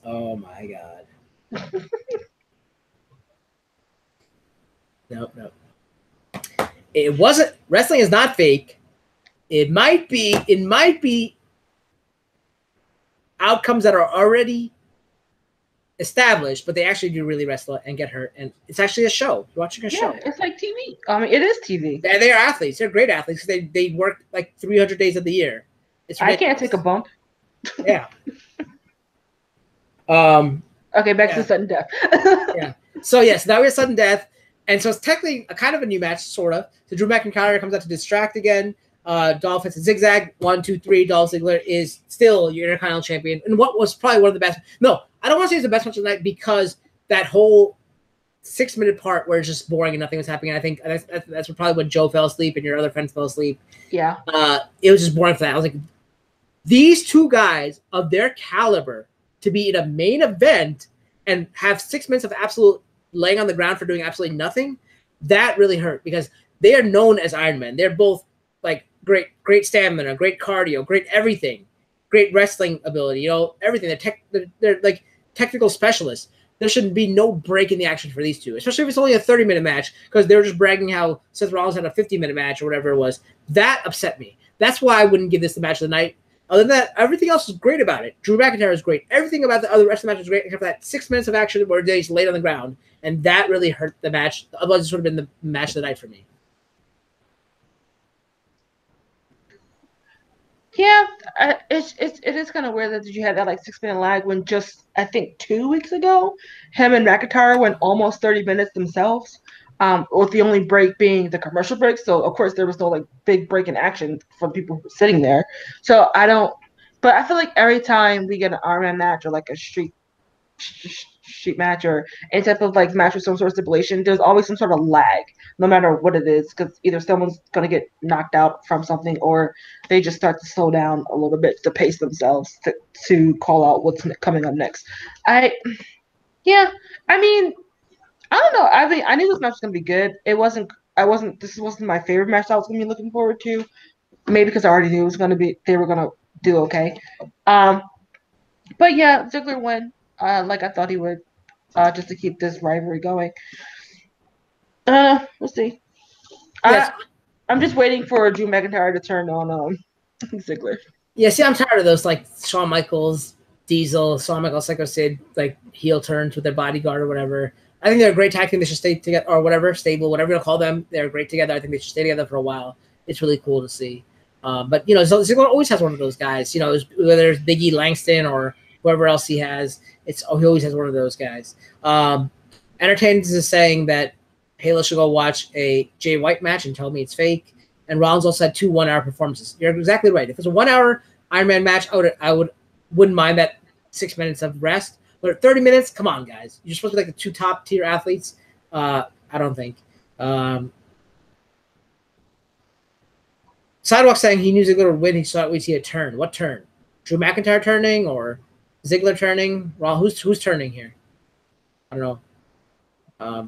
Oh my God. Nope. It wasn't. Wrestling is not fake. It might be outcomes that are already established, but they actually do really wrestle and get hurt. And it's actually a show. You're watching a show. It's like TV. I mean, it is TV. They are athletes. They're great athletes because they work like 300 days of the year. I can't take a bump. Yeah. Okay, back to sudden death. Yeah. So yes, now we have sudden death. And so it's technically a kind of a new match, sort of. So Drew McIntyre comes out to distract again. Dolph hits a zigzag. 1, 2, 3. Dolph Ziggler is still your Intercontinental Champion. And what was probably one of the best. No, I don't want to say it's the best match of the night because that whole 6-minute part where it's just boring and nothing was happening. I think that's probably when Joe fell asleep and your other friends fell asleep. Yeah. It was just boring for that. I was like, these two guys of their caliber to be in a main event and have 6 minutes of absolute laying on the ground for doing absolutely nothing, that really hurt because they are known as Iron Men. They're both like great stamina, great cardio, great everything, great wrestling ability, everything. They're like technical specialists. There should be no break in the action for these two, especially if it's only a 30-minute match because they were just bragging how Seth Rollins had a 50-minute match or whatever it was. That upset me. That's why I wouldn't give this the match of the night. Other than that, everything else is great about it. Drew McIntyre is great. Everything about the rest of the match is great, except for that 6 minutes of action where they just laid on the ground, and that really hurt the match. Otherwise, this would have been the match of the night for me. Yeah, it is kind of weird that you had that like 6-minute lag when just I think 2 weeks ago, him and McIntyre went almost 30 minutes themselves. With the only break being the commercial break. So of course there was no like big break in action from people sitting there. So but I feel like every time we get an Iron Man match or like a street match or any type of like match with some sort of stipulation, there's always some sort of lag, no matter what it is, because either someone's gonna get knocked out from something or they just start to slow down a little bit to pace themselves to call out what's coming up next. I don't know. I knew this match was gonna be good. This wasn't my favorite match I was gonna be looking forward to. Maybe because I already knew they were gonna do okay. But yeah, Ziggler won, like I thought he would, just to keep this rivalry going. We'll see. Yes. I'm just waiting for Drew McIntyre to turn on Ziggler. Yeah, see, I'm tired of those like Shawn Michaels, Diesel, Shawn Michaels, Psycho Sid, like heel turns with their bodyguard or whatever. I think they're a great tag team. They should stay together or whatever, stable, whatever you call them. They're great together. I think they should stay together for a while. It's really cool to see. But Ziggler always has one of those guys. Whether it's Big E Langston or whoever else he has, he always has one of those guys. Entertainment is saying that Halo should go watch a Jay White match and tell me it's fake. And Rollins also had 2 1-hour performances. You're exactly right. If it's a 1-hour Iron Man match, I wouldn't mind that 6 minutes of rest. But 30 minutes, come on, guys. You're supposed to be like the 2 top-tier athletes. I don't think. Sidewalk saying he knew Ziggler would win. He thought we'd see a turn. What turn? Drew McIntyre turning or Ziggler turning? Well, who's turning here? I don't know.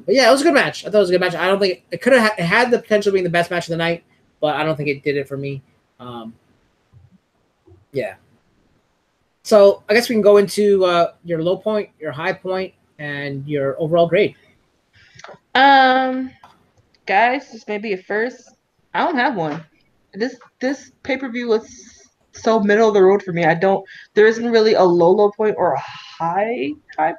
But yeah, it was a good match. I thought it was a good match. I don't think it had the potential of being the best match of the night, but I don't think it did it for me. Yeah. So I guess we can go into your low point, your high point, and your overall grade. Guys, this may be a first. I don't have one. This pay-per-view was so middle of the road for me. There isn't really a low point or a high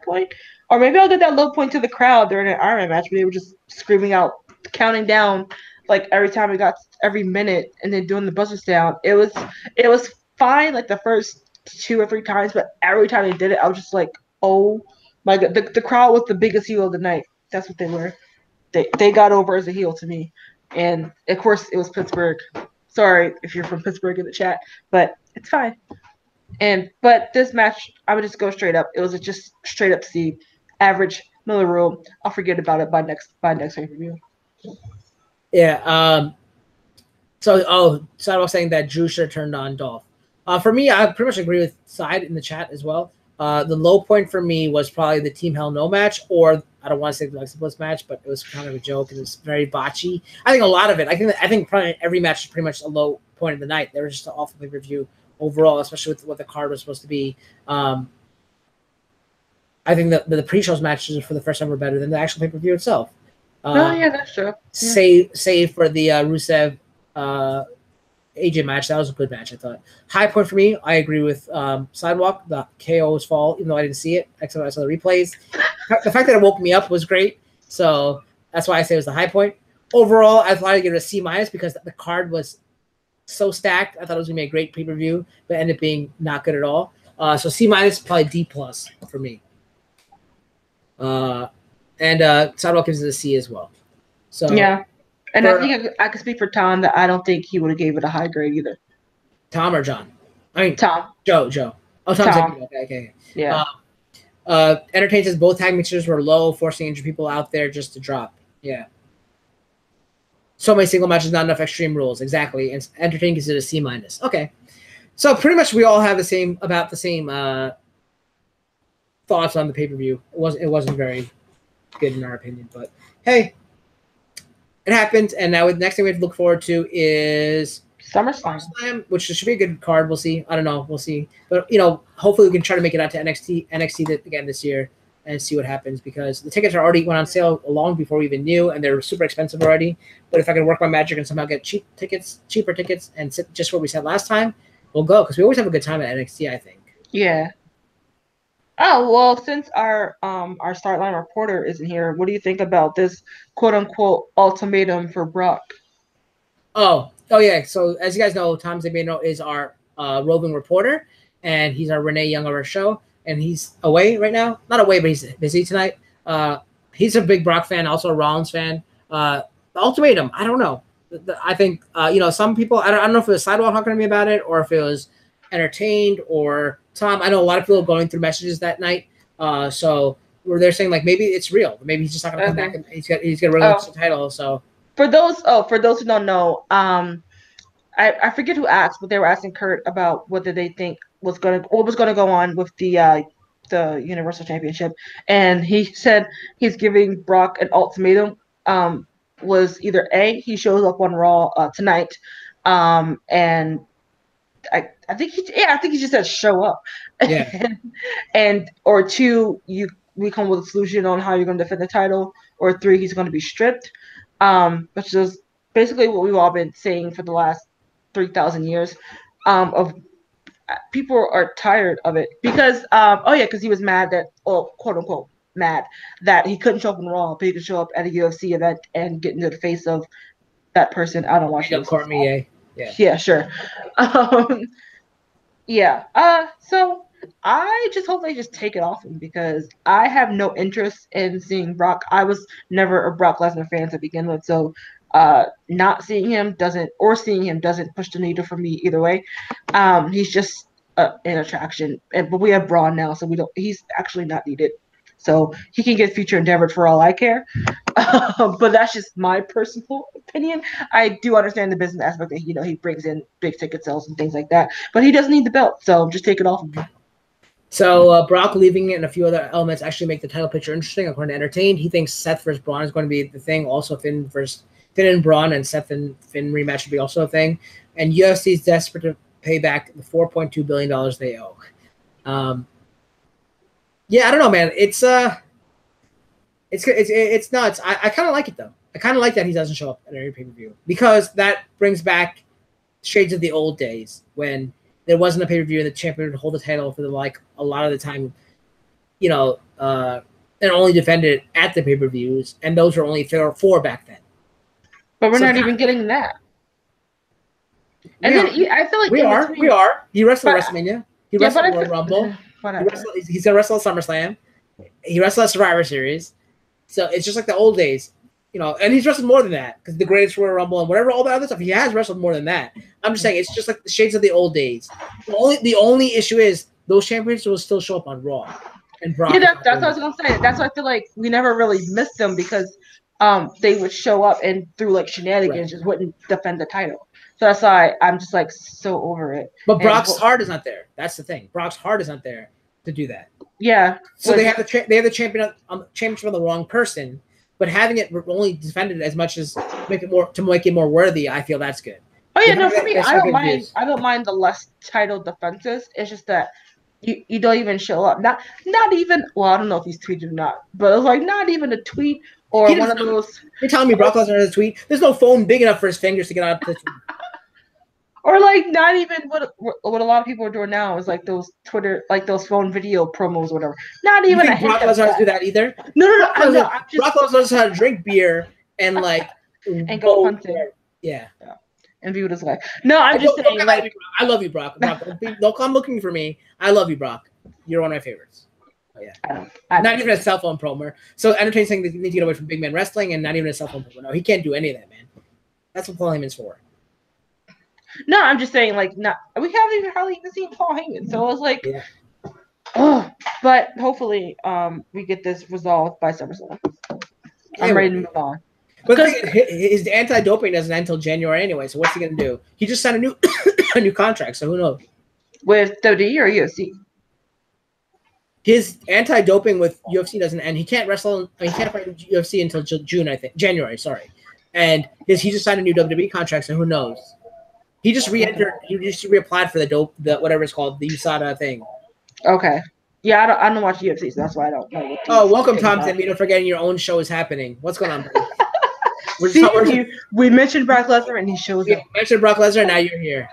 point. Or maybe I'll get that low point to the crowd during an Iron Man match where they were just screaming out, counting down like every minute and then doing the buzzers down. It was fine like the first 2 or 3 times, but every time they did it, I was just like, oh my god, the crowd was the biggest heel of the night. That's what they were. They got over as a heel to me. And of course it was Pittsburgh. Sorry if you're from Pittsburgh in the chat, but it's fine. But this match, I would just go straight up. It was just straight up C, average, middle of the road. I'll forget about it by next pay-per-view. Yeah. So I was saying that Drew should have turned on Dolph. For me, I pretty much agree with Side in the chat as well. The low point for me was probably the Team Hell No match, or I don't want to say the Alexa Bliss match, but it was kind of a joke and it was very botchy. I think a lot of it. I think probably every match is pretty much a low point of the night. They were just an awful pay-per-view overall, especially with what the card was supposed to be. I think the pre-shows matches for the first time were better than the actual pay-per-view itself. Yeah, that's true. Save for the Rusev AJ match. That was a good match, I thought. High point for me, I agree with Sidewalk, the KO's fall, even though I didn't see it, except I saw the replays. The fact that it woke me up was great, so that's why I say it was the high point. Overall, I thought I'd give it a C- because the card was so stacked. I thought it was going to be a great pay-per-view, but ended up being not good at all. So C-, probably D+ for me. And Sidewalk gives it a C as well. So yeah. And I think I could speak for Tom that I don't think he would have gave it a high grade either. Tom or John? I mean, Tom. Joe. Oh, Tom. Okay. Yeah. Entertain says both tag mixers were low, forcing injured people out there just to drop. Yeah. So many single matches, not enough Extreme Rules. Exactly. And Entertain gives it a C-. Okay. So pretty much we all have the same thoughts on the pay-per-view. It wasn't very good in our opinion, but hey, it happened. And now the next thing we have to look forward to is SummerSlam, which should be a good card. We'll see. I don't know. We'll see. But hopefully we can try to make it out to NXT again this year and see what happens, because the tickets went on sale long before we even knew, and they're super expensive already. But if I can work my magic and somehow get cheaper tickets, and sit just what we said last time, we'll go, because we always have a good time at NXT, I think. Yeah. Oh, well, since our start line reporter isn't here, what do you think about this quote unquote ultimatum for Brock? Oh yeah. So as you guys know, Tom Zabino is our roving reporter, and he's our Renee Young of our show, and he's away right now. Not away, but he's busy tonight. He's a big Brock fan, also a Rollins fan. The ultimatum, I don't know. I think some people, I don't know if it was Sidewalk talking to me about it, or if it was Entertained or Tom. I know a lot of people going through messages that night. So where they're saying like maybe it's real. Maybe he's just not gonna come back, and he's gonna relinquish the title. So for those who don't know, I forget who asked, but they were asking Kurt about whether they think what was gonna go on with the Universal Championship, and he said he's giving Brock an ultimatum. Was either A, he shows up on Raw tonight, and I think he just said show up. Yeah. or 2, we come with a solution on how you're going to defend the title, or 3, he's going to be stripped, which is basically what we've all been saying for the last 3,000 years. Of people are tired of it because because he was mad that, quote unquote mad that he couldn't show up in Raw, but he could show up at a UFC event and get into the face of that person. I don't watch it. Yeah, sure. So I just hope they just take it off him, because I have no interest in seeing Brock. I was never a Brock Lesnar fan to begin with, so not seeing him doesn't push the needle for me either way. He's just an attraction, but we have Braun now, so he's actually not needed. So he can get future endeavored for all I care. But that's just my personal opinion. I do understand the business aspect that he brings in big ticket sales and things like that, but he doesn't need the belt, so just take it off of him. So Brock leaving it and a few other elements actually make the title picture interesting, according to Entertained. He thinks Seth versus Braun is going to be the thing. Also Finn and Braun, and Seth and Finn rematch would be also a thing. And UFC is desperate to pay back the $4.2 billion they owe. Yeah, I don't know, man. It's nuts. I kind of like it though. I kind of like that he doesn't show up at every pay-per-view, because that brings back shades of the old days when there wasn't a pay-per-view and the champion would hold the title for like a lot of the time, and only defended it at the pay-per-views, and those were only 3 or 4 back then. But we're not even getting that. And then I feel like we are. He wrestled at WrestleMania. He wrestled at Royal Rumble. He's gonna wrestle at SummerSlam. He wrestled at Survivor Series. So it's just like the old days, and he's wrestled more than that because the Greatest Royal Rumble and whatever, all that other stuff. He has wrestled more than that. I'm just saying it's just like the shades of the old days. The only issue is those champions will still show up on Raw. And Brock. Yeah, that's what I was gonna say. That's why I feel like we never really missed them because they would show up and through like shenanigans just wouldn't defend the title. So that's why I'm just like so over it. But Brock's heart is not there. That's the thing. Brock's heart is not there to do that. Yeah. So they have the championship on the wrong person, but having it only defended as much as make it more worthy. I feel that's good. Oh yeah, no, for me, I don't mind. I don't mind the less title defenses. It's just that you don't even show up. Not even. Well, I don't know if he's tweeted or not, but it was like not even a tweet or one of those. You're telling me Brock Lesnar has a tweet? There's no phone big enough for his fingers to get out of the tweet. Or like not even what a lot of people are doing now is like those Twitter, like those phone video promos, or whatever. Not even a Brock Lesnar doesn't do that either. No. Brock Lesnar knows how to drink beer and like and go hunting. Yeah. And view his life. No, I'm just saying. Like, I love you, Brock. Don't come looking for me. I love you, Brock. You're one of my favorites. Oh yeah. Not even a cell phone promo. So Entertain's saying that you need to get away from big man wrestling, and not even a cell phone promo. No, he can't do any of that, man. That's what Paul Heyman's for. No, I'm just saying, like, we haven't hardly even seen Paul Heyman, so I was like, but hopefully, we get this resolved by SummerSlam. I'm ready to move on. But his anti-doping doesn't end until January anyway, so what's he gonna do? He just signed a new contract, so who knows? With WWE or UFC? His anti-doping with UFC doesn't end. He can't wrestle. He can't fight UFC until June, I think. January, sorry. And he just signed a new WWE contract, so who knows? He just re-entered. He just reapplied for the whatever it's called, the USADA thing. Okay. Yeah, I don't watch UFC, so that's why I don't know. Welcome, Tom Zambino, forgetting your own show is happening. What's going on, buddy? We mentioned Brock Lesnar, and he shows up. We mentioned Brock Lesnar, now you're here.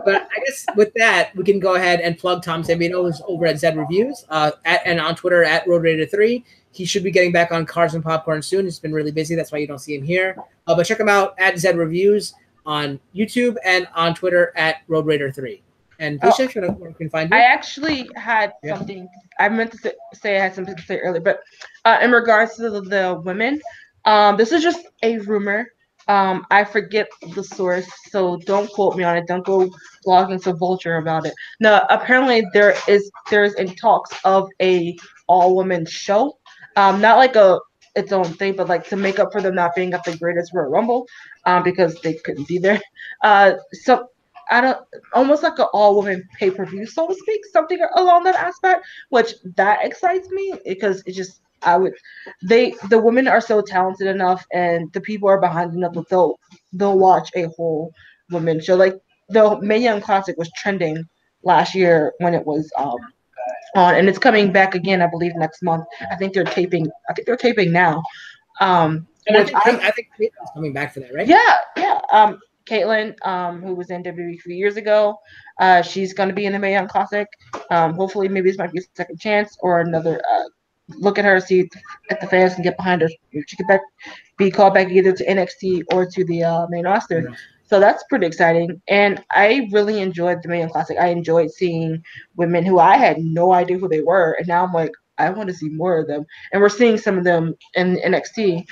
But I guess with that, we can go ahead and plug Tom Zambino, who's over at Zed Reviews, and on Twitter at RoadRaider3. He should be getting back on Cars and Popcorn soon. He's been really busy. That's why you don't see him here. But check him out at Zed Reviews on YouTube and on Twitter at RoadRaider3. And please check where we can find you. I actually had something. I meant to say I had something to say earlier, but in regards to the women, this is just a rumor. I forget the source, so don't quote me on it. Don't go blogging to Vulture about it. No, apparently there's in talks of a all-woman show. Not like its own thing, but like to make up for them not being at the Greatest Royal Rumble, because they couldn't be there. So I don't, almost like an all-woman pay-per-view, so to speak, something along that aspect, which that excites me because it just the women are so talented enough and the people are behind enough that they'll watch a whole women show. Like the Mae Young Classic was trending last year when it was on, and it's coming back again, I believe, next month. I think they're taping now. And I think Caitlin's coming back for that, right? Yeah. Caitlin, who was in WWE 3 years ago, she's going to be in the Mae Young Classic. Hopefully, maybe this might be a second chance or another look at her, see if the fans can get behind her. She could be called back either to NXT or to the main roster. Yeah. So that's pretty exciting. And I really enjoyed the Mae Young Classic. I enjoyed seeing women who I had no idea who they were. And now I'm like, I want to see more of them. And we're seeing some of them in NXT.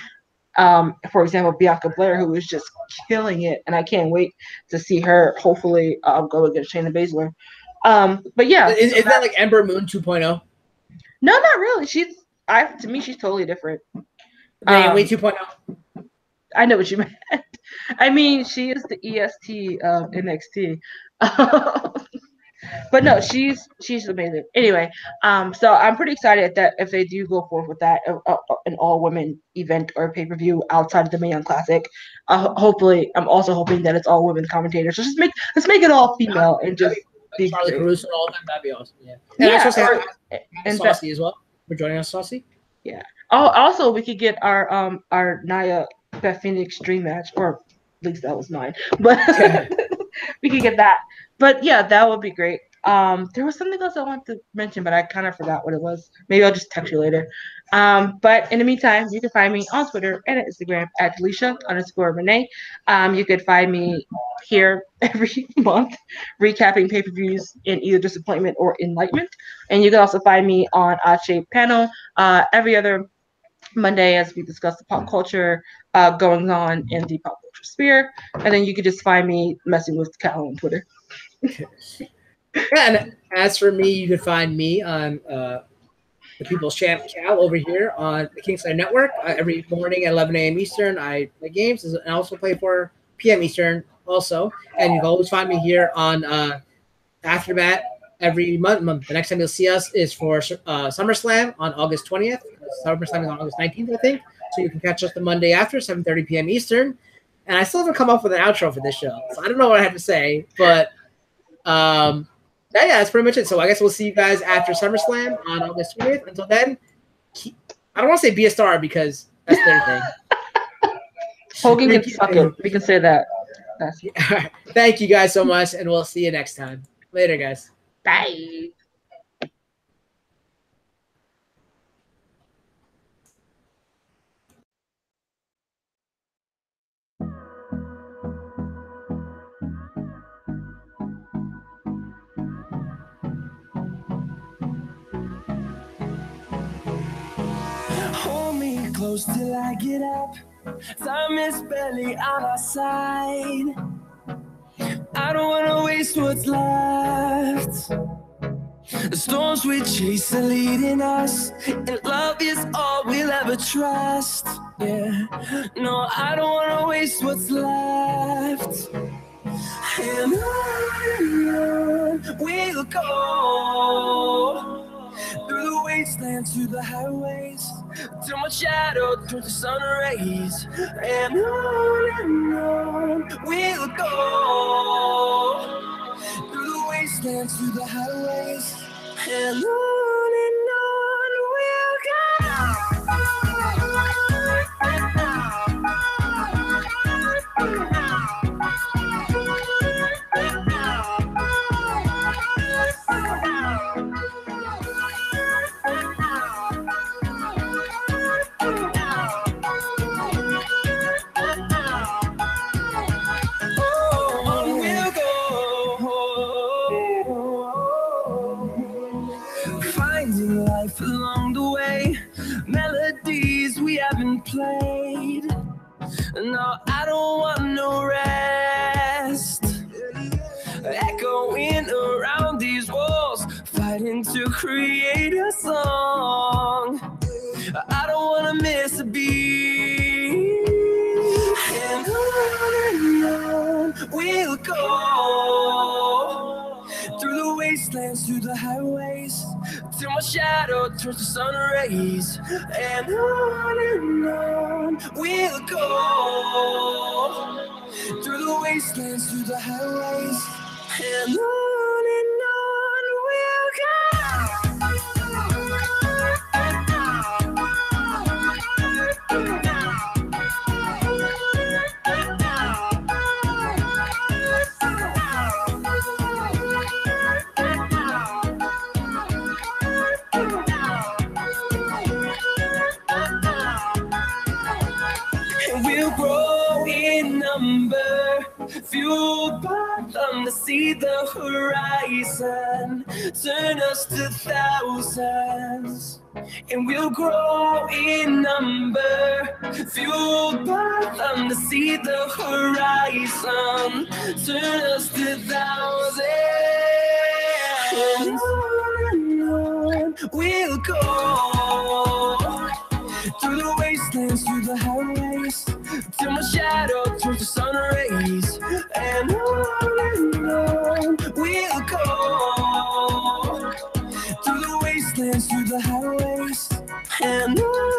For example, Bianca Blair, who is just killing it. And I can't wait to see her hopefully go against Shayna Baszler. But yeah. Is that like Ember Moon 2.0? No, not really. To me, she's totally different. Way 2.0. I know what you meant. I mean, she is the EST of NXT. But no, she's amazing. Anyway, so I'm pretty excited that if they do go forward with that, an all-women event or pay-per-view outside of the Mae Young Classic, hopefully, I'm also hoping that it's all women commentators. So let's make it all female and just be Charlie Caruso and all that. That'd be awesome. Yeah. And Saucy as well. We're joining us, Saucy. Yeah. Also, we could get our Nia Beth Phoenix dream match, or at least that was mine. But we could get that. But yeah, that would be great. There was something else I wanted to mention, but I kind of forgot what it was. Maybe I'll just text you later. But in the meantime, you can find me on Twitter and Instagram at Delisha_Renee. You could find me here every month recapping pay-per-views in either disappointment or enlightenment. And you can also find me on Odd Shape Panel every other Monday as we discuss the pop culture going on in the pop culture sphere. And then you could just find me messing with Cal on Twitter. Yeah, and as for me, you can find me on the People's Champ Cal over here on the Kingslayer Network. Every morning at 11 a.m. Eastern, I play games and I also play 4 p.m. Eastern also. And you can always find me here on AfterMat every month. The next time you'll see us is for SummerSlam on August 20th. SummerSlam is on August 19th, I think. So you can catch us the Monday after, 7:30 p.m. Eastern. And I still haven't come up with an outro for this show. So I don't know what I have to say, but yeah, that's pretty much it. So I guess we'll see you guys after SummerSlam on August 20th. Until then, I don't want to say be a star because that's their thing. Hogan can suck it. We can say that. Yeah. Thank you guys so much, and we'll see you next time. Later, guys. Bye. Hold me close till I get up. Time is barely on our side. I don't wanna waste what's left. The storms we chase are leading us, and love is all we'll ever trust. Yeah, no, I don't wanna waste what's left. And on we'll go, through the wastelands, through the highways, till my shadow turns to sun rays. And on we'll go, through the wastelands, through the highways, and on we'll go. Along the way, melodies we haven't played. No, I don't want no rest. Echoing around these walls, fighting to create a song. I don't wanna miss a beat. And on we'll go, through the wastelands, through the highways, till my shadow turns to sun rays. And on we'll go, through the wastelands, through the highways, and on we'll go. We'll grow in number, fueled by them to see the horizon, turn us to thousands. And we'll grow in number, fueled by them to see the horizon, turn us to thousands. And on we'll go, through the wastelands, through the highways, till my shadow turns to sun rays. And on we'll go, through the wastelands, through the highways, and on